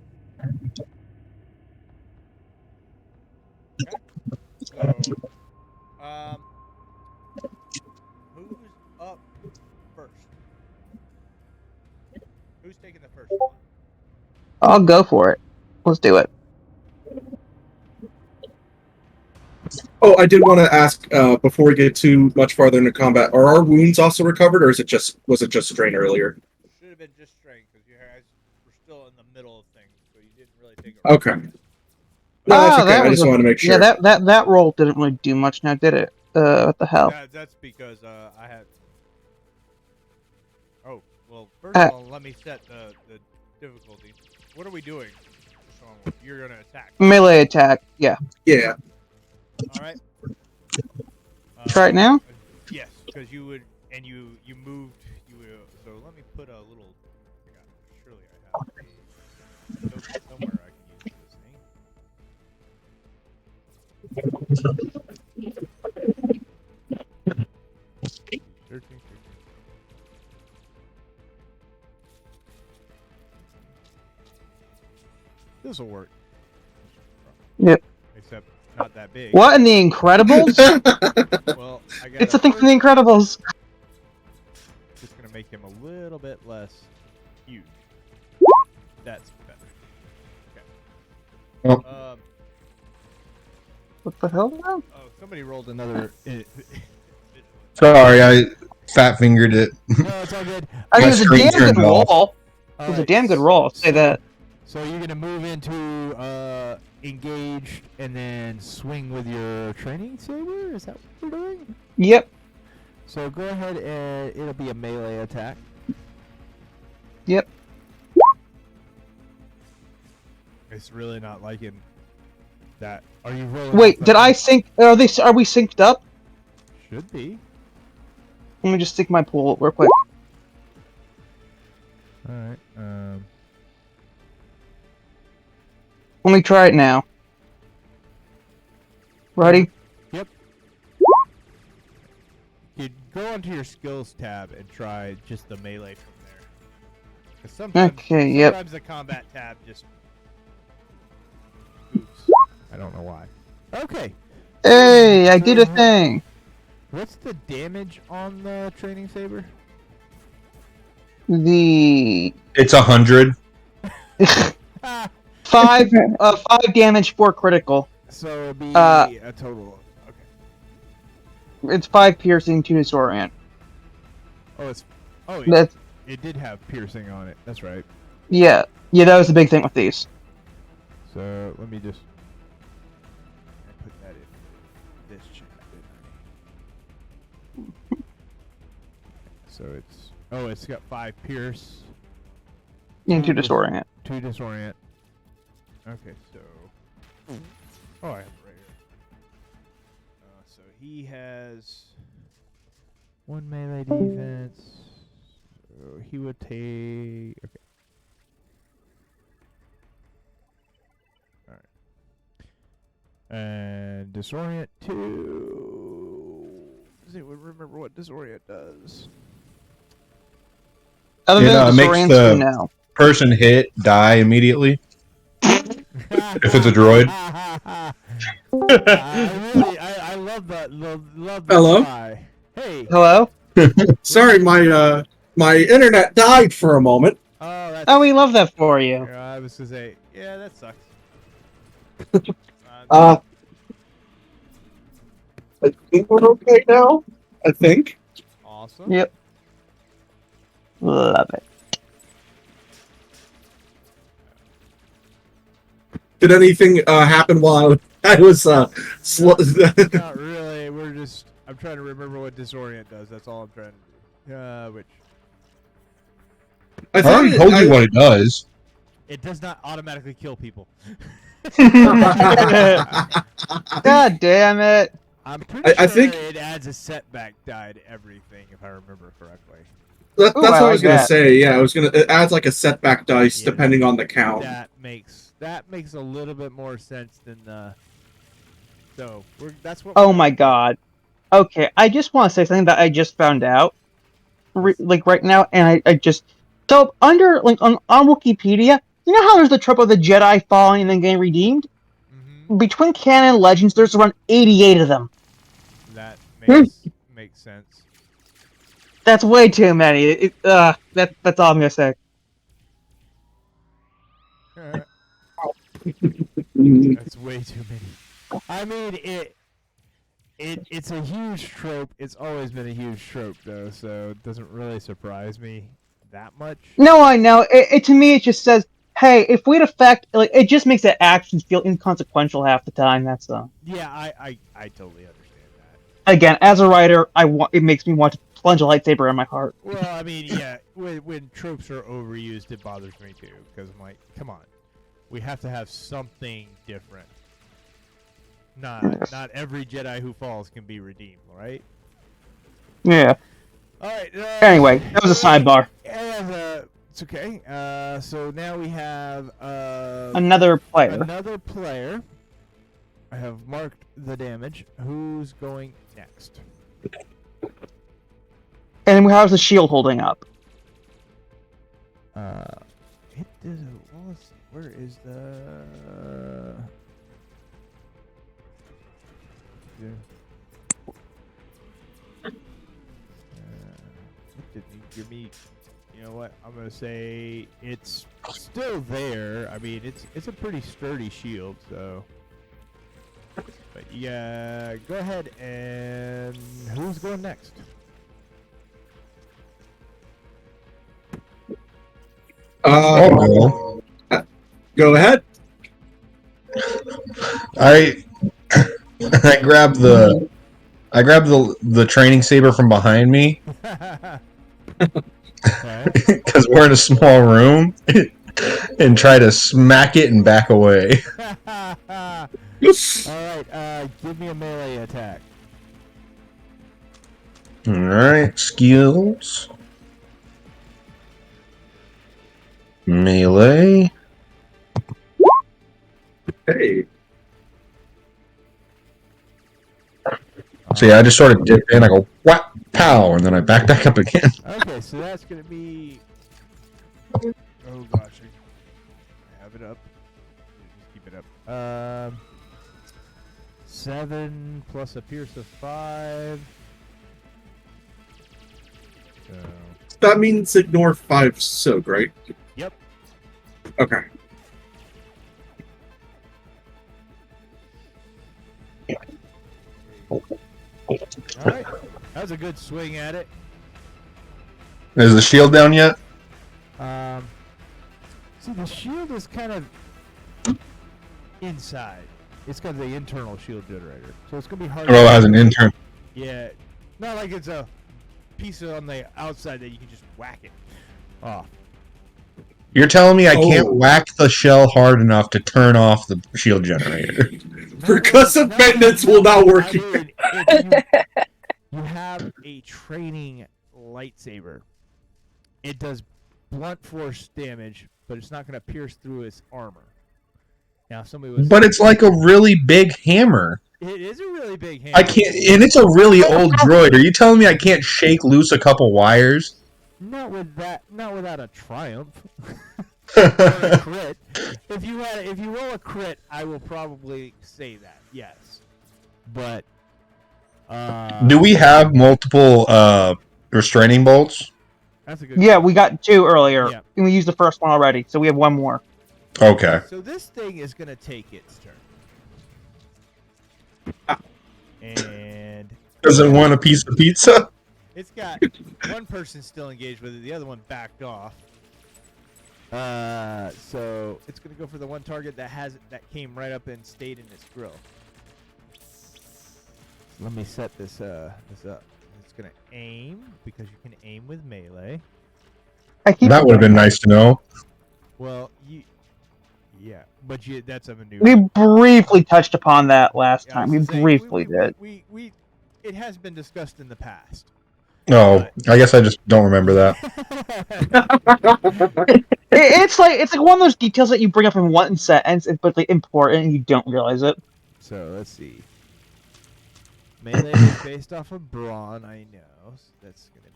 So, who's up first? Who's taking the first one? I'll go for it. Let's do it. Oh, I did want to ask before we get too much farther into combat: are our wounds also recovered, or was it just strain earlier? Should have been just strength because you guys were still in the middle of things, so you didn't really take it. Okay. No, that's okay. I just wanted to make sure. Yeah, that roll didn't really do much now, did it? What the hell? That's because I had. Oh well, first of all, let me set the difficulty. What are we doing? Just so you're gonna attack. Melee attack. Yeah. Yeah. All right. Try it now? Yes, because you would, and you moved. You will. So let me put a little. Surely I have a token somewhere I can use this thing. Searching. This will work. Yep. Except not that big. What in the Incredibles? Well, I got It's a thing from the Incredibles. Just gonna make him a little bit less huge. That's better. Okay. Oh. What the hell now? Oh, somebody rolled another. Sorry, I fat fingered it. No, it's all good. I mean, My it was a screen damn good turned off. roll. It was a damn good roll, I'll say that. So you're gonna move into engaged and then swing with your training saber. Is that what we're doing? Yep. So go ahead and it'll be a melee attack. Yep. It's really not liking that. Are you rolling? Wait, off did the- I sync? Are we synced up? Should be. Let me just sync my pool real quick. All right. Let me try it now. Ready? You go onto your skills tab and try just the melee from there. 'Cause Okay, yep. Sometimes the combat tab just moves. I don't know why. Okay. Hey, I did a thing. What's the damage on the training saber? The It's 100. Ah, five damage for critical. so it'd be Uh, a total of okay. It's 5 piercing, 2 disorient. It That's did have piercing on it. That's right. yeah. That was the big thing with these. So let me just put that in this chat. didn't I? So it's got 5 pierce, Into disorient. 2 disorient. Okay, so I have it right here. So he has 1 melee defense. So he would take okay. And disorient 2. Does anyone remember what disorient does? Other It, than makes disorient, the- no. Person hit, die immediately. If it's a droid. I love that. Love that Hello? guy. Hey. Hello? Sorry, my internet died for a moment. Oh, that's. Oh, we love that for you. I was gonna say, yeah, that sucks. I think we're okay now. I think. Awesome. Yep. Love it. Did anything happen while I was Not really. I'm trying to remember what disorient does. That's all I'm trying to do. Which I I already told you what it does. it does not automatically kill people. God damn it. I'm pretty I sure think- it adds a setback die to everything, if I remember correctly. That's Ooh, what I I was like gonna that. say. Yeah, it adds like a setback dice Yeah, depending on the count. That makes a little bit more sense than the. So that's what. Oh my god. Okay, I just want to say something that I just found out. Like right now, and I just. So, under, like, on Wikipedia, you know how there's the trope of the Jedi falling and then getting redeemed? Mhm. Between canon and legends, there's around 88 of them. That makes sense. That's way too many. That's all I'm gonna say. That's way too many. I mean, it's a huge trope. It's always been a huge trope, though, so it doesn't really surprise me that much. No, I know. To me, it just says, hey, if we'd affect, like, it just makes the actions feel inconsequential half the time. That's all. Yeah, I totally understand that. Again, as a writer, it makes me want to plunge a lightsaber in my heart. Well, I mean, yeah, when tropes are overused, it bothers me too, because I'm like, come on, we have to have something different. Not every Jedi who falls can be redeemed, right? Yeah. All right. Anyway, that was a sidebar. It's okay. So now we have Another player. another player. I have marked the damage. Who's going next? And how's the shield holding up? It does. Well, let's see. Where is the? Give me. You know what? I'm gonna say it's still there. I mean, it's a pretty sturdy shield, so. But yeah, go ahead and who's going next? Oh, Go ahead. I grabbed the training saber from behind me Okay. because we're in a small room and try to smack it and back away. Yes. Alright, give me a melee attack. Alright, skills. Melee. Hey. So yeah, I just sort of dip in, I go, whap, pow, and then I back up again. Okay, so that's gonna be. Oh gosh, I have it up. Just keep it up. 7 plus a pierce of 5. So. That means ignore 5 soak, right? Yep. Okay. Alright. That was a good swing at it. Is the shield down yet? See, the shield is kind of inside. It's got the internal shield generator, so it's gonna be hard. Oh, it has an intern. Yeah, not like it's a piece on the outside that you can just whack it off. You're telling me I Oh. can't whack the shell hard enough to turn off the shield generator? Percussive maintenance will not work here. I mean, if you have a training lightsaber. It does blunt force damage, but it's not going to pierce through its armor. Now, if somebody was. But it's like a really big hammer. It is a really big hammer. I can't, and it's a really old droid. Are you telling me I can't shake loose a couple wires? Not with that. Not without a triumph. Or a crit. If you roll a crit, I will probably say that. Yes. But. Do we have multiple restraining bolts? That's a good. Yeah, we got 2 earlier. Yeah. And we used the first one already, so we have 1 more. Okay. So this thing is going to take its turn. And Doesn't want a piece of pizza? it's got one person still engaged with it, the other one backed off. So it's going to go for the one target that came right up and stayed in its grill. Let me set this up. It's going to aim because you can aim with melee. I keep That would have been nice to know. Well, yeah, but that's a maneuver. We briefly touched upon that last Yeah, I time. was We gonna say, briefly did. We it has been discussed in the past. Oh, I guess I just don't remember that. It's like one of those details that you bring up in one sentence, but like important and you don't realize it. So let's see. Melee is based off of brawn, I know. So that's gonna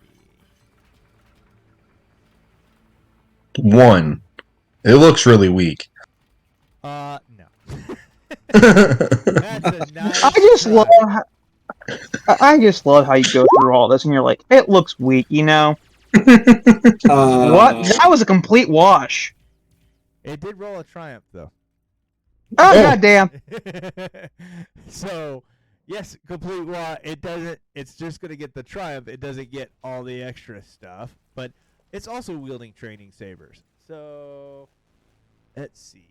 be 1. It looks really weak. no. That's a nice I just try. love I just love how you go through all this and you're like, it looks weak, you know? What? That was a complete wash. It did roll a triumph though. Oh, Oh. goddamn. So yes, complete it doesn't it's just gonna get the triumph, it doesn't get all the extra stuff, but it's also wielding training sabers. So let's see.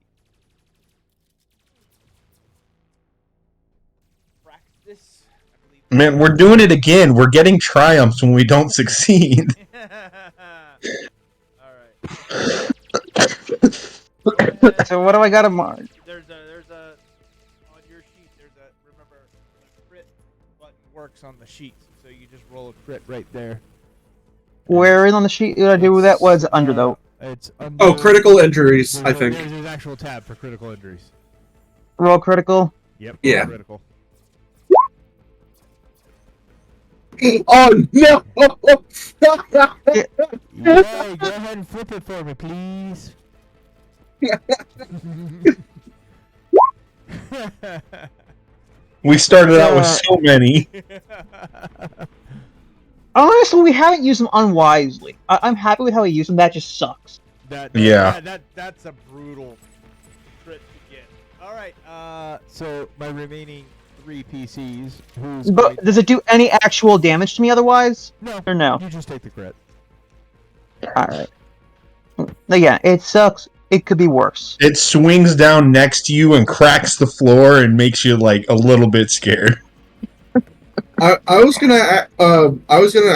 Practice. I believe. Man, we're doing it again. We're getting triumphs when we don't succeed. All right. So what do I gotta mark? There's a on your sheet. Remember the crit button works on the sheet, so you just roll a crit right there. Where on the sheet did I do that? Was under though? It's under. Oh, critical injuries, I think. There's an actual tab for critical injuries. Roll critical. Yep. Yeah. Critical. Oh no! Yay! Go ahead and flip it for me, please. We started out with so many. Honestly, we haven't used them unwisely. I'm happy with how we use them. That just sucks. Yeah. That's a brutal crit to get. All right. So my remaining 3 PCs. Who's But does it do any actual damage to me otherwise? No. Or no? You just take the crit. Alright. Again, it sucks. It could be worse. It swings down next to you and cracks the floor and makes you like a little bit scared. I was gonna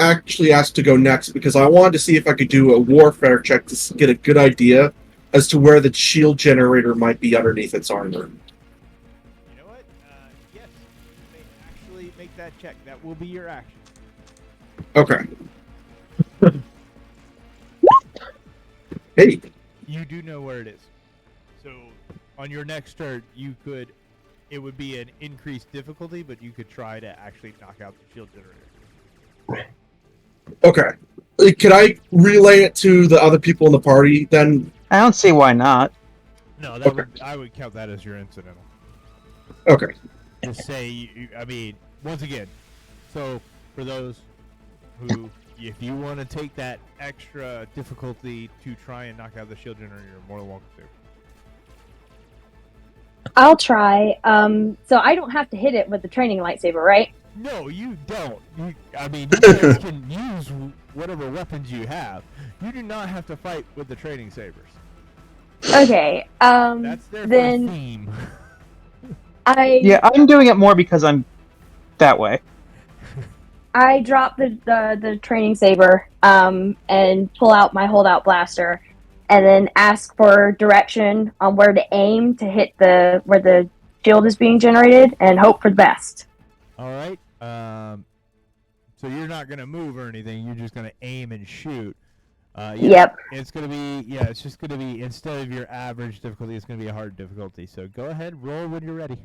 actually ask to go next because I wanted to see if I could do a warfare check to get a good idea as to where the shield generator might be underneath its armor. You know what? Yes. You may actually make that check. That will be your action. Okay. Hey. You do know where it is. So on your next turn, it would be an increased difficulty, but you could try to actually knock out the shield generator. Okay. Can I relay it to the other people in the party then? I don't see why not. No, that Okay. I would count that as your incidental. Okay. Just say, I mean, once again, so for those who, if you want to take that extra difficulty to try and knock out the shield generator, you're more than welcome to. I'll try. So I don't have to hit it with the training lightsaber, right? No, you don't. I mean, you guys can use whatever weapons you have. You do not have to fight with the training sabers. Okay. That's their Then theme. Yeah, I'm doing it more because I'm that way. I drop the training saber and pull out my holdout blaster, and then ask for direction on where to aim to hit where the shield is being generated, and hope for the best. All right. So you're not gonna move or anything. You're just gonna aim and shoot. Yeah, Yep. It's gonna be It's just gonna be, instead of your average difficulty, it's gonna be a hard difficulty. So go ahead, roll when you're ready.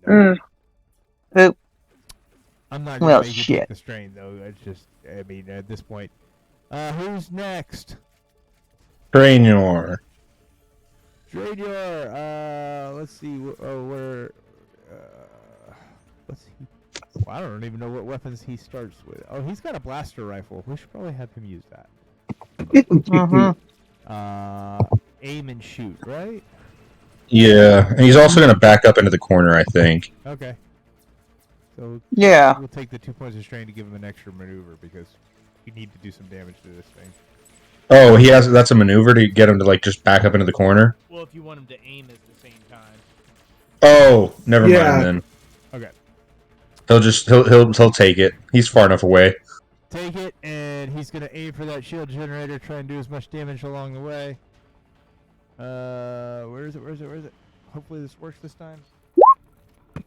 Mm. Oop. I'm not gonna Well, make you shit. take the strain though. It's just, I mean, at this point, who's next? Trainor. Draenor. Let's see. Where? Let's see. Well, I don't even know what weapons he starts with. Oh, he's got a blaster rifle. We should probably have him use that. Aim and shoot, right? Yeah, and he's also going to back up into the corner, I think. Okay. So Yeah. we'll take the 2 points of strain to give him an extra maneuver because you need to do some damage to this thing. Oh, that's a maneuver to get him to like just back up into the corner? Well, if you want him to aim at the same time. Oh, never Yeah. mind then. Okay. He'll take it. He's far enough away. Take it, and he's gonna aim for that shield generator, try and do as much damage along the way. Where is it? Hopefully this works this time.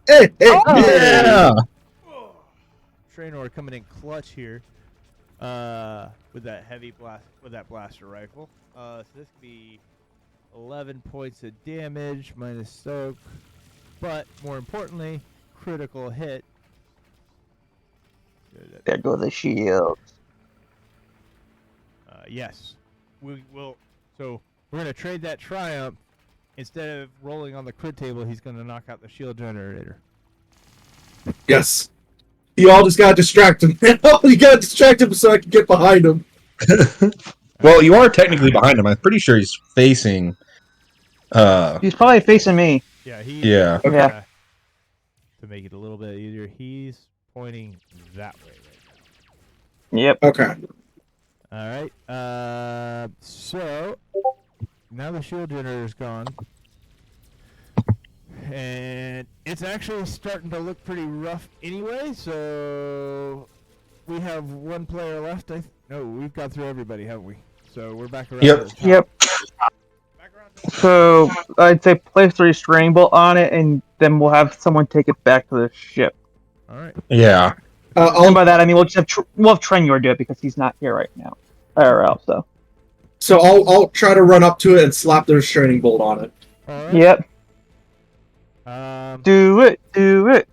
Hey, Oh. Yeah. Trainor coming in clutch here. With that heavy blast, with that blaster rifle. So this could be 11 points of damage minus soak, but more importantly, critical hit. There go the shields. Yes, we will. So we're gonna trade that triumph. Instead of rolling on the crit table, he's gonna knock out the shield generator. Yes. You all just gotta distract him. You gotta distract him so I can get behind him. Well, you are technically behind him. I'm pretty sure he's facing. He's probably facing me. Yeah, he. Yeah. Yeah. To make it a little bit easier, he's pointing that way right Yep. Okay. now. All right. So now the shield generator's gone, and it's actually starting to look pretty rough anyway. So we have one player left. No, we've got through everybody, haven't we? So we're back around. Yep. to the top. Yep. Back around to the top. So I'd say place the restraining bolt on it, and then we'll have someone take it back to the ship. All right. Yeah. And I'll by that I mean we'll just have we'll have Trenyor do it because he's not here right now. IRL, so. so I'll try to run up to it and slap the restraining bolt on it. All right. Yep. Do it. Do it.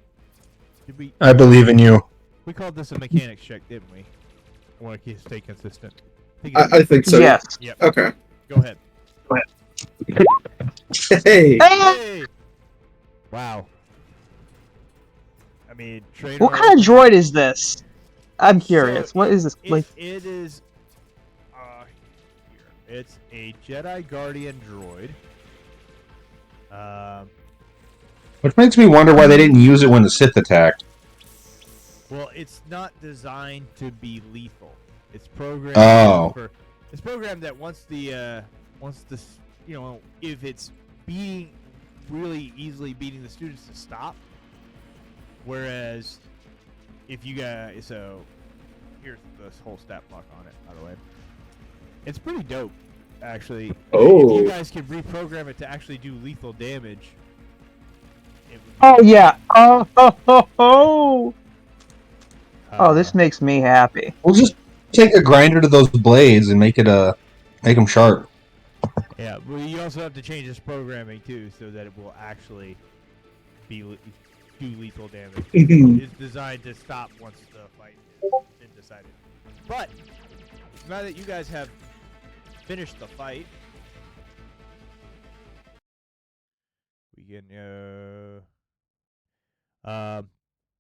Did I believe in you. we called this a mechanics check, didn't we? I want to stay consistent. I think so. Yes. Yep. Okay. Go ahead. Hey. Hey! Wow. I mean, trainer. What kind of droid is this? I'm curious. What is this? Like, It is. Here. It's a Jedi Guardian droid. Which makes me wonder why they didn't use it when the Sith attacked. Well, it's not designed to be lethal. It's programmed. Oh. It's programmed that once the if it's really easily beating the students to stop. Whereas, if you guys, so here's this whole stat block on it, by the way. It's pretty dope, actually. Oh. If you guys can reprogram it to actually do lethal damage. It would be, oh yeah. Oh, this makes me happy. We'll just take a grinder to those blades and make them sharp. Yeah, but you also have to change this programming too, so that it will actually do lethal damage. It's designed to stop once the fight has been decided. But now that you guys have finished the fight, we can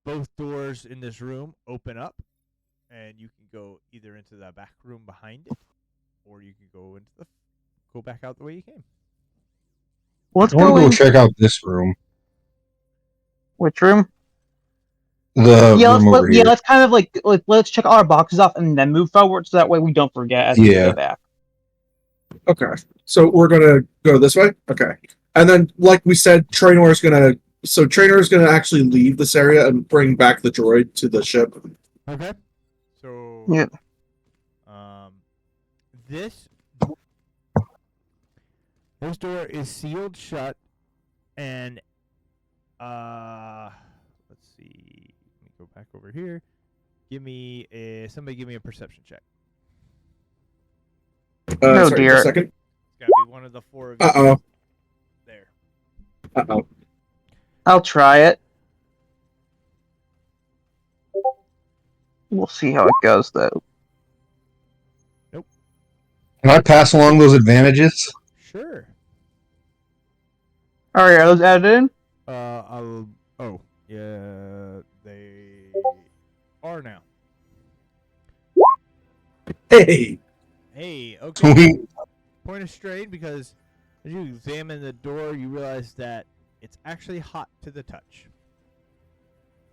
both doors in this room open up, and you can go either into the back room behind it, or you can go back out the way you came. Let's I want go to go in. check out this room. Which room? The room over here. let's kind of like let's check all our boxes off and then move forward, so that way we don't forget as we Yeah. go back. Okay. So we're gonna go this way. Okay. And then, like we said, Traynor is gonna actually leave this area and bring back the droid to the ship. Okay. So. Yep. This door is sealed shut, and let's see. Let me go back over here. Somebody give me a perception check. Oh, sorry, dear. just a second. It's gotta be one of the four of you. Uh-oh. There. Uh-oh. I'll try it. We'll see how it goes, though. Can I pass along those advantages? Sure. All right, are those added in? Yeah, they are now. Hey. Hey, okay. Sweet. Point of strain, because as you examine the door, you realize that it's actually hot to the touch.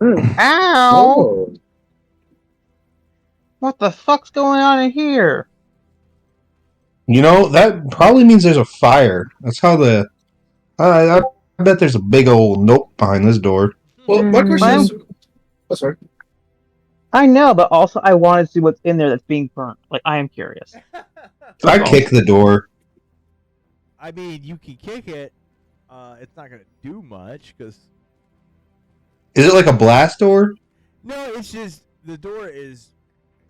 Ow! Oh. What the fuck's going on in here? You know, that probably means there's a fire. That's how I bet there's a big old nope behind this door. Well, my question Well- is... Oh, sorry. I know, but also I want to see what's in there that's being burnt. Like, I am curious. I kick the door. I mean, you can kick it. It's not gonna do much, because Is it like a blast door? no, it's just the door is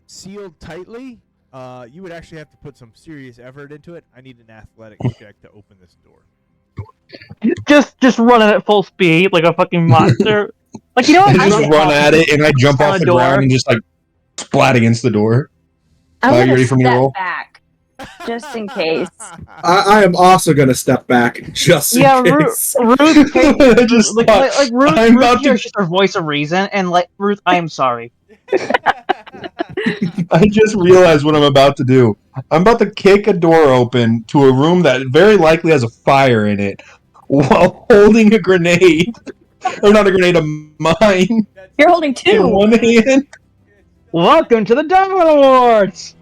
sealed tightly. You would actually have to put some serious effort into it. I need an athletics check to open this door. Just running at full speed like a fucking monster. Like, you know what? I just run at it and I jump on off the the door. ground and just like splat against the door. I'm You gonna ready for me to step roll? back just in case. I am also gonna step back just in Yeah, case. Ruth. I just Like thought, Ruth. I'm Ruth about here to- is just her voice of reason, and like Ruth, I am sorry. I just realized what I'm about to do. I'm about to kick a door open to a room that very likely has a fire in it while holding a grenade. Or not a grenade, a mine You're holding in two. one hand. Welcome to the Darwin Awards.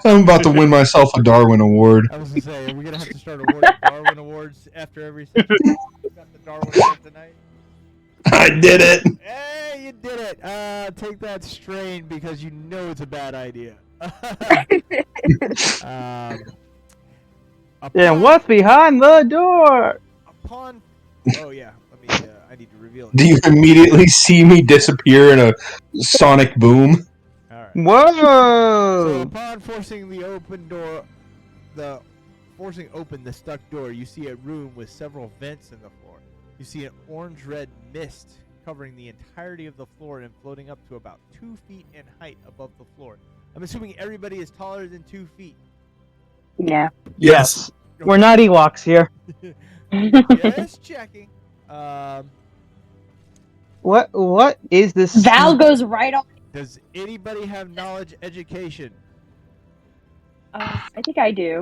I'm about to win myself a Darwin Award. I was gonna say, are we gonna have to start awarding Darwin Awards after every season? We got the Darwin Award tonight. I did it. Hey, you did it. Take that strain because you know it's a bad idea. And what's behind the door? Upon. Oh yeah. Let me. I need to reveal it. Do you immediately see me disappear in a sonic boom? All right. Whoa! So upon forcing open the stuck door, you see a room with several vents in the floor. You see an orange-red mist covering the entirety of the floor and floating up to about 2 feet in height above the floor. I'm assuming everybody is taller than 2 feet. Yeah. Yes. We're not Ewoks here. Just checking. What is this? Val goes right on. Does anybody have knowledge education? I think I do.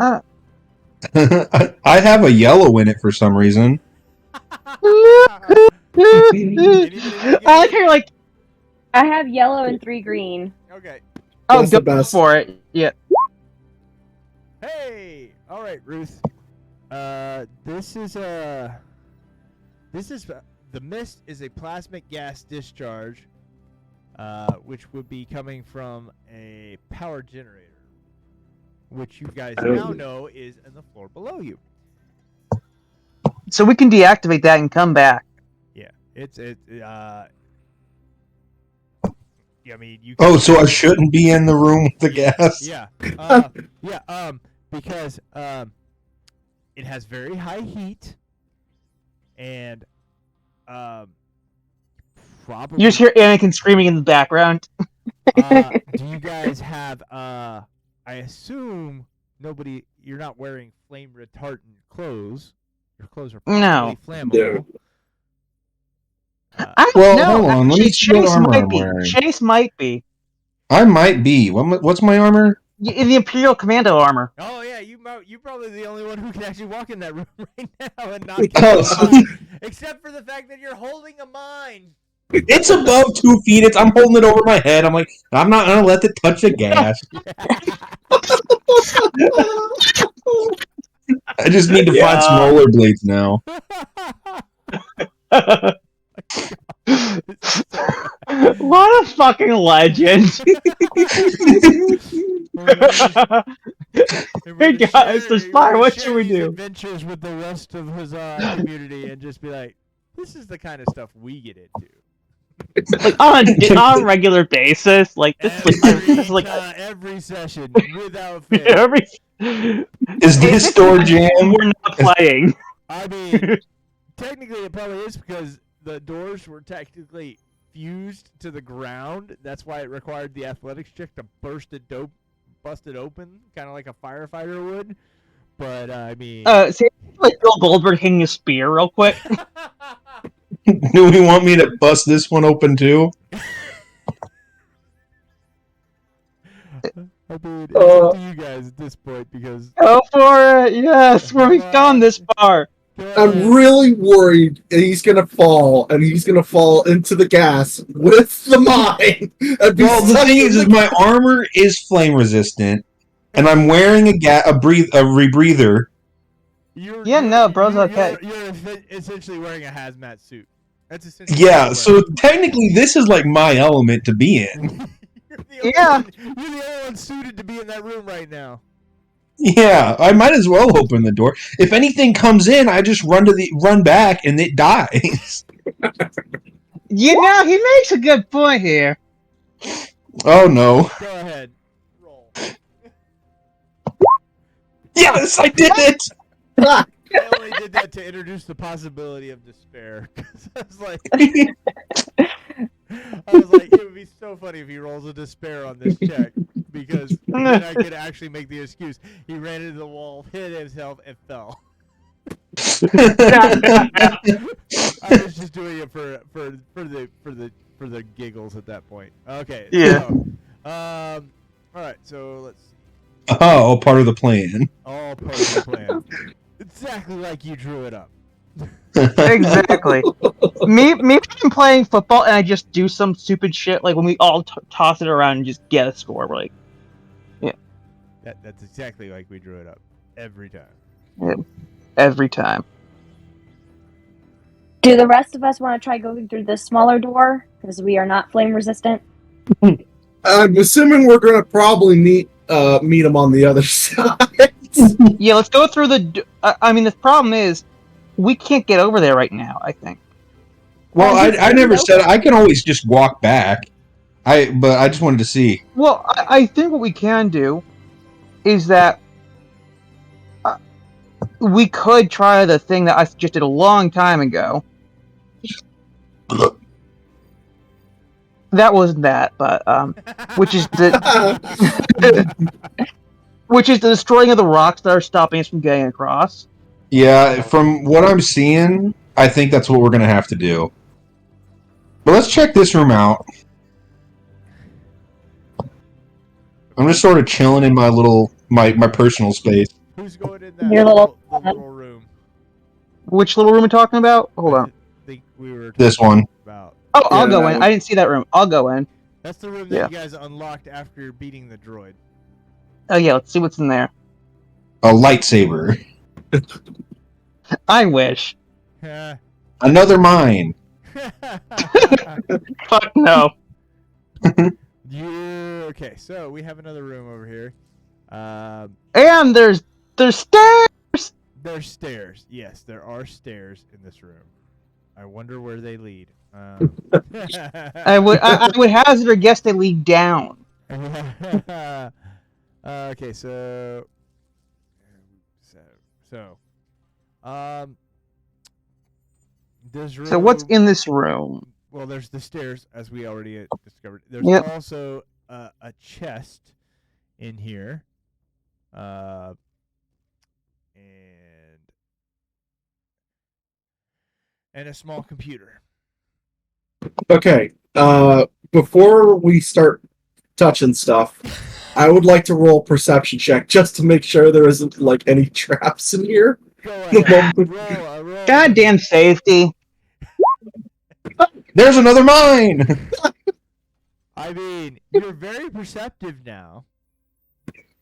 I have a yellow in it for some reason. I hear like, I have yellow and 3 green. Okay. oh, That's the go best. for it. Yeah. Hey! All right, Ruth. The mist is a plasmic gas discharge, which would be coming from a power generator, which you guys now know is in the floor below you. So we can deactivate that and come back. Yeah, I mean, you. Oh, so I shouldn't be in the room with the gas? Yeah. Because it has very high heat, and probably. You just hear Anakin screaming in the background. Do you guys have? I assume you're not wearing flame retardant clothes. Your clothes are No. flammable. Well, no, hold on. Let me see what Chase armor might I'm be. wearing. Chase might be. I might be. What's my armor? In the Imperial Commando armor. Oh yeah, you're probably the only one who can actually walk in that room right now and not get Oh, mine, except for the fact that you're holding a mine. It's above 2 feet. I'm holding it over my head. I'm like, I'm not gonna let it touch the gas. I just need to find some rollerblades now. What a fucking legend! Hey guys, there's fire. What should we do? Adventures with the rest of his community and just be like, this is the kind of stuff we get into. Like on a regular basis, like this is like every session without fail. every. Is this door jam? We're not playing. I mean, technically it probably is because the doors were technically fused to the ground. That's why it required the athletics check to bust it open, kind of like a firefighter would. But I mean, See, like Bill Goldberg hanging a spear real quick. Do we want me to bust this one open too? I mean, it's up to you guys at this point because Go for it! Yes, we've gone this far. I'm really worried he's gonna fall, and he's gonna fall into the gas with the mine. Well, the thing is my armor is flame resistant, and I'm wearing a rebreather. Bro's okay. You're essentially wearing a hazmat suit. That's essentially. Yeah, so technically this is like my element to be in. You're the only one suited to be in that room right now. Yeah, I might as well open the door. If anything comes in, I just run back and it dies. You know, he makes a good point here. Oh no. Go ahead. Roll. Yes, I did it! I only did that to introduce the possibility of despair. 'Cause I was like, it would be so funny if he rolls a despair on this check because then I could actually make the excuse. He ran into the wall, hit himself, and fell. I was just doing it for the giggles at that point. Okay. Yeah. So, all right. So let's. Oh, part of the plan. All part of the plan. Exactly like you drew it up. Exactly. me playing football and I just do some stupid shit like when we all toss it around and just get a score. We're like, yeah. That's exactly like we drew it up every time. Yeah. Every time. Do the rest of us want to try going through the smaller door because we are not flame resistant? I'm assuming we're gonna probably meet him on the other side. Yeah, let's go through the. I mean, the problem is we can't get over there right now. I think. Well, Has I it never been said I can always just walk back. But I just wanted to see. Well, I think what we can do is that we could try the thing that I suggested a long time ago. That wasn't that, but which is the which is the destroying of the rocks that are stopping us from getting across. Yeah, from what I'm seeing, I think that's what we're gonna have to do. But let's check this room out. I'm just sort of chilling in my personal space. Who's going in that Your the little room? Which little room are we talking about? Hold on. I think we were This talking one. about. Oh, I'll Yeah, go that in. one. I didn't see that room. I'll go in. That's the room that Yeah. you guys unlocked after beating the droid. Oh yeah, let's see what's in there. A lightsaber. I wish. Another mine. Fuck no. Okay, so we have another room over here. And there's stairs. There's stairs. Yes, there are stairs in this room. I wonder where they lead. I would hazard a guess they lead down. Okay, so this room. So what's in this room? Well, there's the stairs, as we already discovered. There's Yep. also a chest in here, and a small computer. Okay. Before we start touching stuff, I would like to roll a perception check just to make sure there isn't like any traps in here. Go ahead. roll. Goddamn safety. There's another mine. I mean, you're very perceptive now.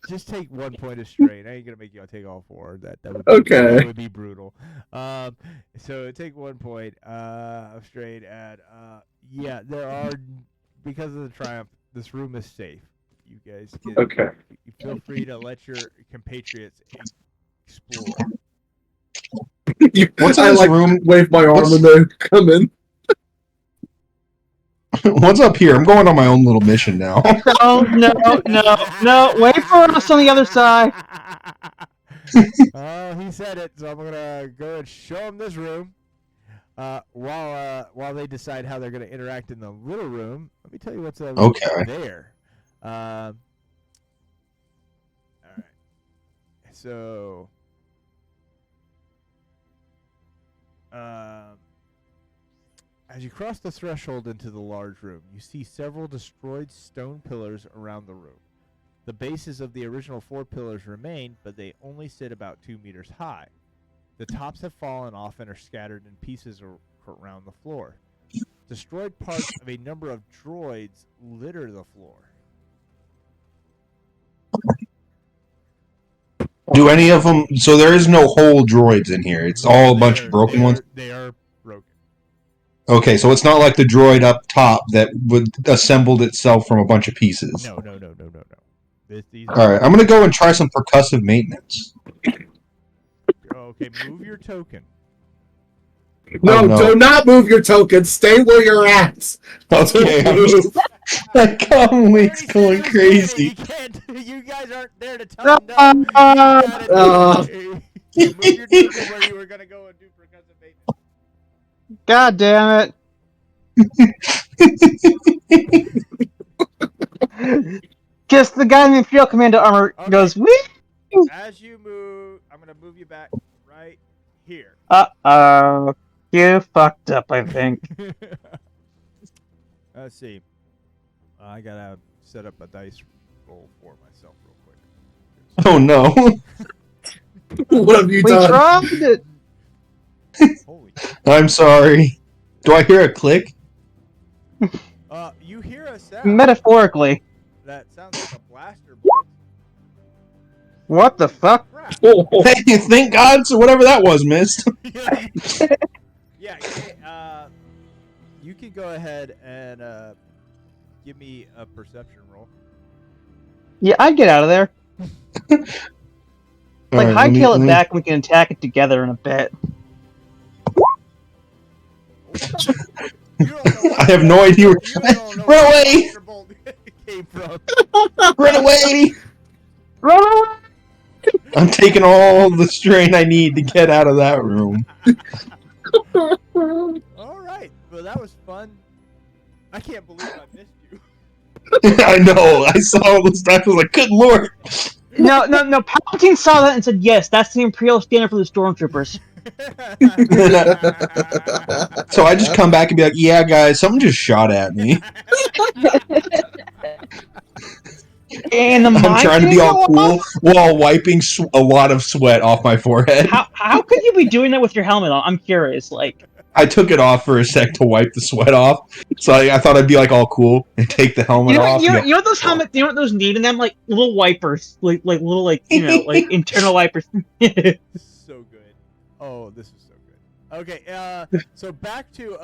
Just take 1 point of strain. I ain't gonna make you take all 4. That would be, Okay. That would be brutal. So take 1 point of strain, and yeah, there are, because of the triumph, this room is safe. You guys can, Okay. you feel free to let your compatriots explore. What's in I this like room? wave my arm What's- and they come in. What's up here? I'm going on my own little mission now. No. Wait for us on the other side. Oh, he said it, so I'm gonna go and show him this room. While they decide how they're gonna interact in the little room, let me tell you what's Okay. there. All right. So, as you cross the threshold into the large room, you see several destroyed stone pillars around the room. The bases of the original 4 pillars remain, but they only sit about 2 meters high. The tops have fallen off and are scattered in pieces around the floor. Destroyed parts of a number of droids litter the floor. Do any of them? So there is no whole droids in here. It's all a bunch of broken ones. They are broken. Okay, so it's not like the droid up top that would assembled itself from a bunch of pieces. No. These All right, I'm gonna go and try some percussive maintenance. Okay, move your token. No, Oh, no. do not move your token. Stay where you're at. Okay, I'm Move. just, my comm link's I already going said crazy. You can't. You guys aren't there to tell them no. You move your token where you were gonna go and do percussive maintenance. God damn it. Just the guy in the Imperial Commando armor Okay. goes, wee! As you move, I'm gonna move you back right here. Uh-oh. You fucked up, I think. Let's see. I gotta set up a dice roll for myself real quick. Oh no! What have you We done? tried it. Holy. I'm sorry. Do I hear a click? You hear a sound Metaphorically. that sounds like a blaster bolt. What the fuck? Crap. Thank God. So whatever that was, missed. Yeah. You can go ahead and give me a perception roll. Yeah, I'd get out of there. Like, hightail it back and we can attack it together in a bit. You don't know what I have no idea where. you don't know Run where away! Thunderbolt came from. Run away! Run away! I'm taking all the strain I need to get out of that room. All right. Well, that was fun. I can't believe I missed you. I know. I saw all the stuff. I was like, good lord. No. Palpatine saw that and said, "Yes, that's the Imperial standard for the Stormtroopers." So I just come back and be like, yeah, guys, someone just shot at me. And the I'm trying to be all manual? cool while wiping a lot of sweat off my forehead. How could you be doing that with your helmet on? I'm curious. Like, I took it off for a sec to wipe the sweat off. So I thought I'd be like all cool and take the helmet off. you know those helmets. You know what those need in them? Like little wipers, like little like internal wipers. So good. Oh, this is so good. Okay, so back to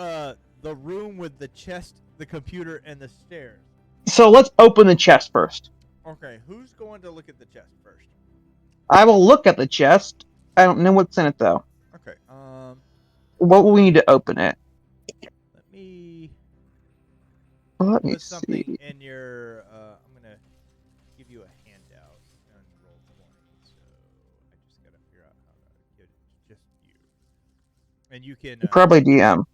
the room with the chest, the computer, and the stairs. So let's open the chest first. Okay, who's going to look at the chest first? I will look at the chest. I don't know what's in it though. Okay, What will we need to open it? let me Let me put something see. in your. I'm gonna give you a handout on Roll20. So I just gotta figure out how to get it just you, and you can. Probably DM.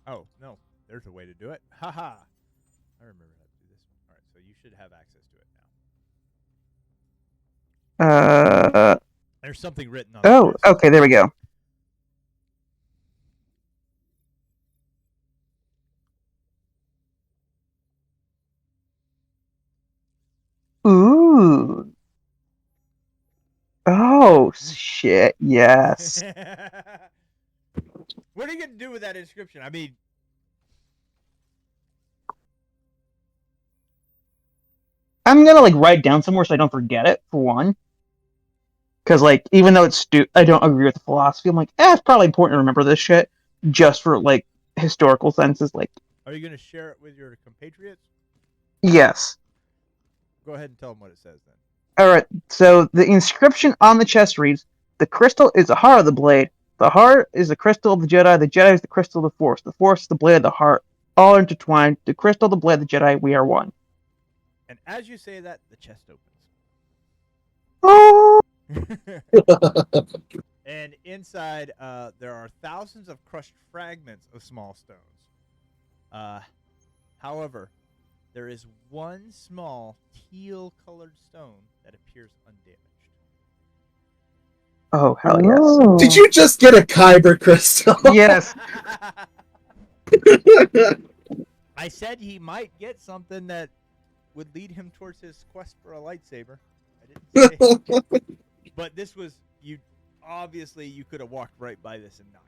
Oh no, there's a way to do it. Haha. I remember how to do this. All right, so you should have access to it now. There's something written on. Oh, the okay, there we go. Ooh. Oh, shit, yes. What are you gonna do with that inscription? I mean, I'm gonna like write it down somewhere so I don't forget it, for one. Because like, even though it's I don't agree with the philosophy. I'm like, it's probably important to remember this shit just for like historical senses. Like, are you gonna share it with your compatriots? yes. Go ahead and tell them what it says then. All right. So the inscription on the chest reads: "The crystal is the heart of the blade. The heart is the crystal of the Jedi. The Jedi is the crystal of the Force. The Force is the blade of the heart. All intertwined. The crystal, the blade, the Jedi. We are one." And as you say that, the chest Oh. opens. And inside, there are thousands of crushed fragments of small stones. However, there is one small teal-colored stone that appears undamaged. Oh, hell yes. Did you just get a Kyber crystal? Yes. I said he might get something that would lead him towards his quest for a lightsaber. I didn't say. But this was obviously you could have walked right by this and not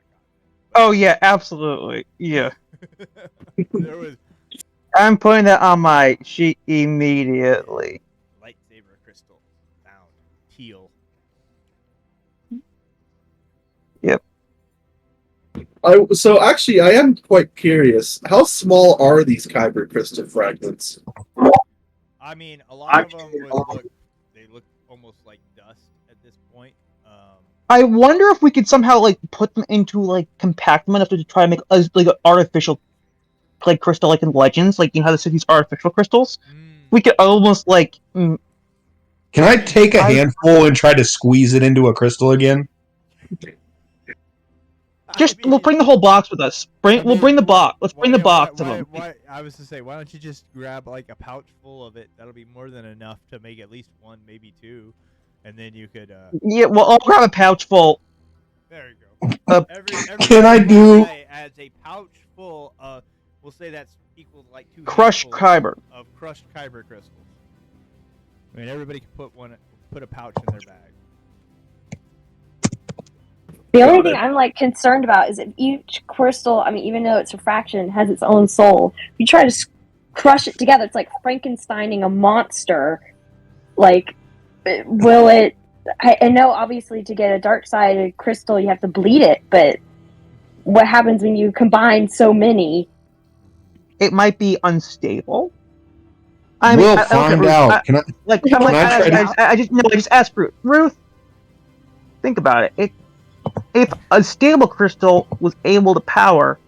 Oh, yeah, absolutely. Yeah. got it. There was I'm putting that on my sheet immediately. lightsaber crystal found teal. Yep. So actually, I am quite curious. How small are these Kyber crystal fragments? I mean, a lot of them they look almost like dust at this point. I wonder if we could somehow like put them into like compact them enough to try to make like an artificial like crystal, like in Legends, like you know how they these artificial crystals. We could almost like. Can I take a handful and try to squeeze it into a crystal again? We'll bring the whole box with us. We'll bring the box. Let's bring the box to them. I was to say, why don't you just grab like a pouch full of it? That'll be more than enough to make at least one, maybe two, and then you could. Yeah, well, I'll grab a pouch full. There you go. Every Can I do as a pouch full of? We'll say that's equal to like 2 crushed kyber of crushed kyber crystals. I mean, everybody can put a pouch in their bag. The only thing I'm like concerned about is if each crystal, I mean, even though it's a fraction, has its own soul. If you try to crush it together, it's like Frankensteining a monster. Like, will it? I know, obviously, to get a dark-sided crystal, you have to bleed it. But what happens when you combine so many? It might be unstable. We'll find out. I just asked Ruth. Ruth, think about it. If a stable crystal was able to power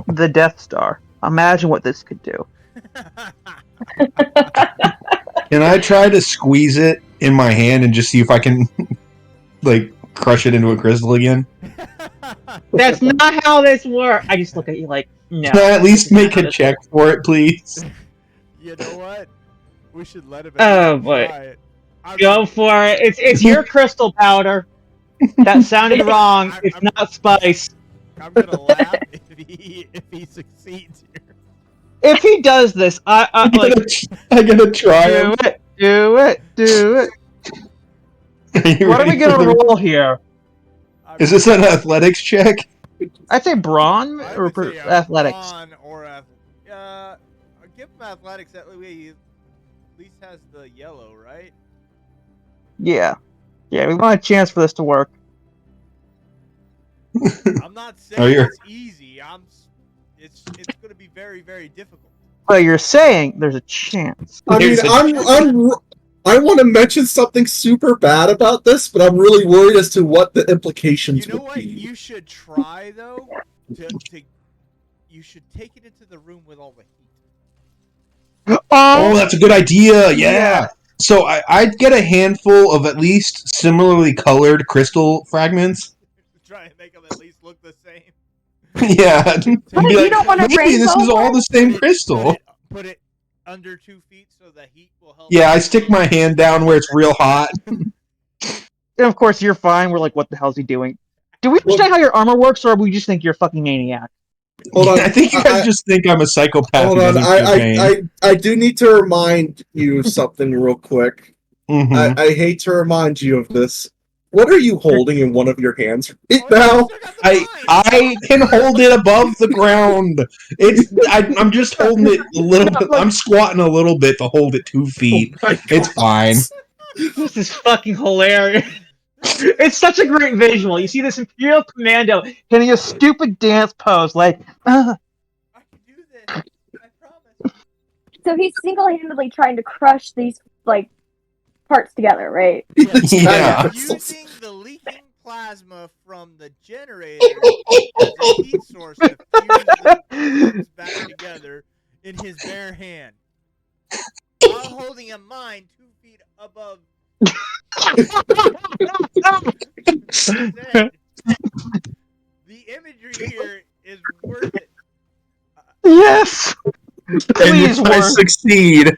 the Death Star. Imagine what this could do. Can I try to squeeze it in my hand and just see if I can, like, crush it into a crystal again? That's not how this works. I just look at you like, no. Can I at least make a check for it, please? You know what? We should let him Oh, boy. try it. Go for it. It's your crystal powder. That sounded wrong. It's not spice. I'm gonna laugh if he succeeds here. If he does this, I I'm like gonna try it. do it. What are we gonna roll here? Is this an athletics check? I'd say brawn I or would say, athletics. brawn or give him athletics. That way he at least has the yellow, right? Yeah, we want a chance for this to work. I'm not Oh, saying you're- it's easy. It's going to be very, very difficult. So you're saying there's a chance. I mean, There's a- I want to mention something super bad about this, but I'm really worried as to what the implications You know would what? be. You should try though. You should take it into the room with all the heat. Oh, that's a good idea. Yeah. So I'd get a handful of at least similarly colored crystal fragments. Try and make them at least look the same. Yeah. And be You like, don't want a maybe this is rainbow all the same Put crystal. Put it under 2 feet so the heat will help. Yeah, I stick my hand down where it's real hot. And of course, you're fine. We're like, what the hell's he doing? Do we understand how your armor works, or we just think you're a fucking maniac? Hold on, I think you guys just think I'm a psychopath. Hold who on, doesn't feel pain. I do need to remind you of something real quick. Mhm. I hate to remind you of this. What are you holding in one of your hands right now? I can hold it above the ground. I'm just holding it a little bit. I'm squatting a little bit to hold it 2 feet. Oh my It's God. fine. This is fucking hilarious. It's such a great visual. You see this Imperial Commando hitting a stupid dance pose, like, I can do this. I promise. So he's single-handedly trying to crush these like parts together, right? Yeah. Using the leaking plasma from the generator as a heat source to fuse the parts back together in his bare hand, while holding a mine 2 feet above. The imagery here is worth it. yes! And Please if I work. succeed,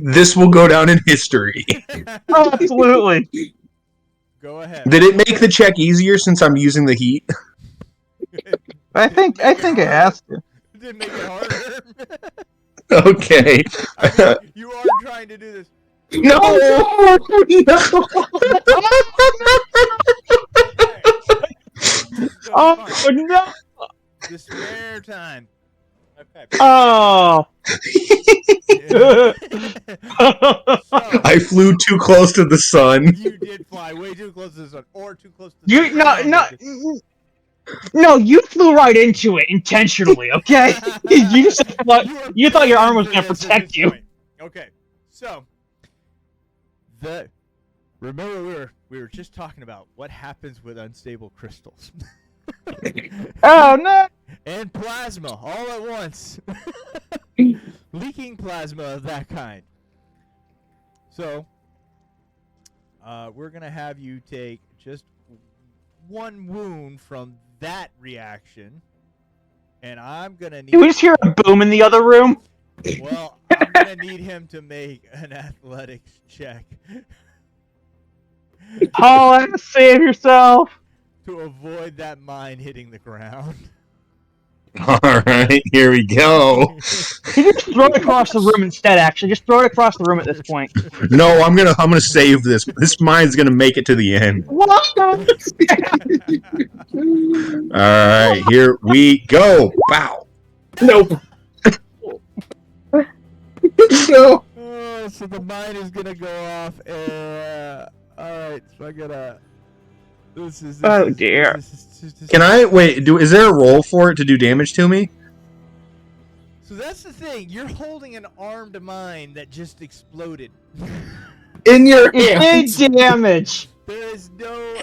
this will go down in history. Absolutely. Go ahead. Did it make the check easier since I'm using the heat? I think it has to. It didn't make it harder. Okay. I mean, you are trying to do this. No! Oh no! The spare time. Okay. Oh. So, I flew too close to the sun. you did fly way too close to the sun, or too close to the You no, you flew right into it intentionally. Okay, you just thought you thought your arm was gonna protect you. Okay, so remember we were just talking about what happens with unstable crystals. Oh no! And plasma all at once. Leaking plasma of that kind. So, we're going to have you take just one wound from that reaction. And I'm going to need... Did we just hear a boom in the other room? Well, I'm going to need him to make an athletics check Paul, save yourself. to avoid that mine hitting the ground. Alright, here we go. You just throw it across the room instead. Actually, just throw it across the room at this point. No, I'm gonna save this. This mine's gonna make it to the end. What? Alright, here we go. Wow. Nope. No. Oh, so the mine is gonna go off. Alright, so I gotta... Oh, dear. Can I wait? Is there a roll for it to do damage to me? So that's the thing. You're holding an armed mine that just exploded. In your It hands. did damage. There is no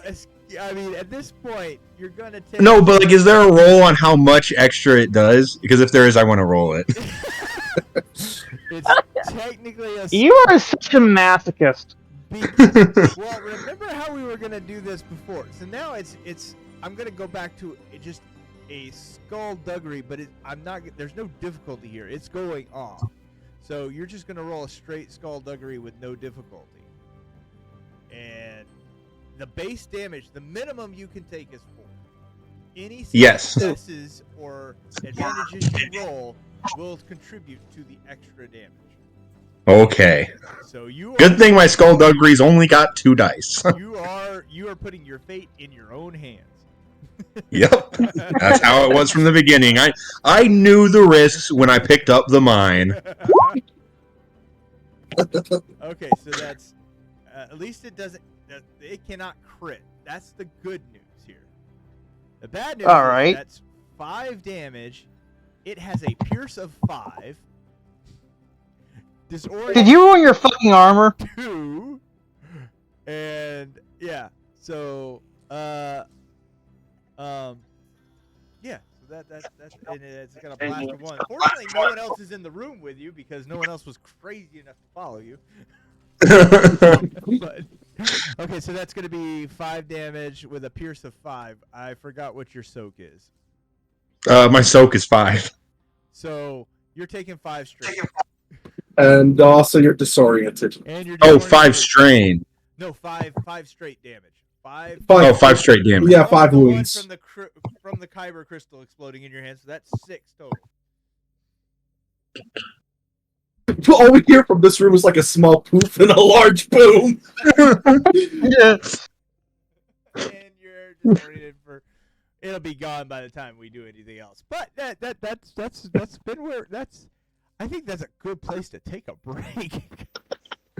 I mean, at this point, you're gonna take. No, but like, is there a roll on how much extra it does? Because if there is, I want to roll it. It's technically a. You are such a masochist. Well, remember how we were gonna do this before? So now it's. I'm gonna go back to just a skullduggery, but I'm not. There's no difficulty here. It's going off. So you're just gonna roll a straight skullduggery with no difficulty. And the base damage, the minimum you can take is 4. Any Yes. successes or advantages you roll will contribute to the extra damage. Okay. So you Good thing my skullduggery's only got 2 dice. you are putting your fate in your own hands. Yep. That's how it was from the beginning. I knew the risks when I picked up the mine. Okay, so that's at least it doesn't. It cannot crit. That's the good news here. The bad news All is right. that's 5 damage. It has a pierce of 5. Disorient Did you ruin your fucking armor? 2. And yeah, so yeah, so that's and it's got a blast of 1. Fortunately, no one else is in the room with you because no one else was crazy enough to follow you. But okay, so that's going to be 5 damage with a pierce of 5. I forgot what your soak is. My soak is 5. So you're taking 5 straight, And also, you're disoriented. and you're Oh, doing 5 strain. No, 5 straight damage. 5. Oh, 5 straight damage. Yeah, Plus 5 the one wounds. from the kyber crystal exploding in your hand, so that's 6 total. All we hear from this room is like a small poof and a large boom. Yeah. And you're disoriented for. It'll be gone by the time we do anything else. But that's been where that's. I think that's a good place to take a break.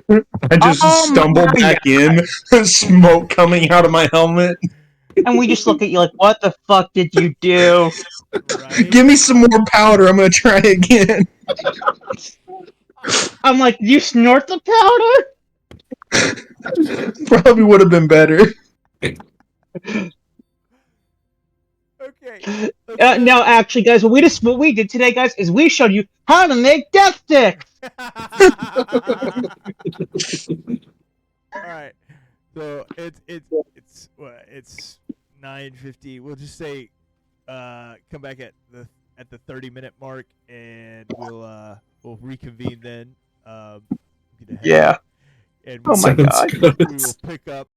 I just stumble back in, smoke coming out of my helmet. And we just look at you like, what the fuck did you do? Right? Give me some more powder. I'm gonna try again. I'm like, you snort the powder? Probably would have been better. Okay. No, actually, guys, what we did today, guys, is we showed you how to make death sticks. All right. So it's 9:50. We'll just say come back at the 30-minute mark, and we'll reconvene then. Yeah. And Oh my Sounds god. good. we will pick up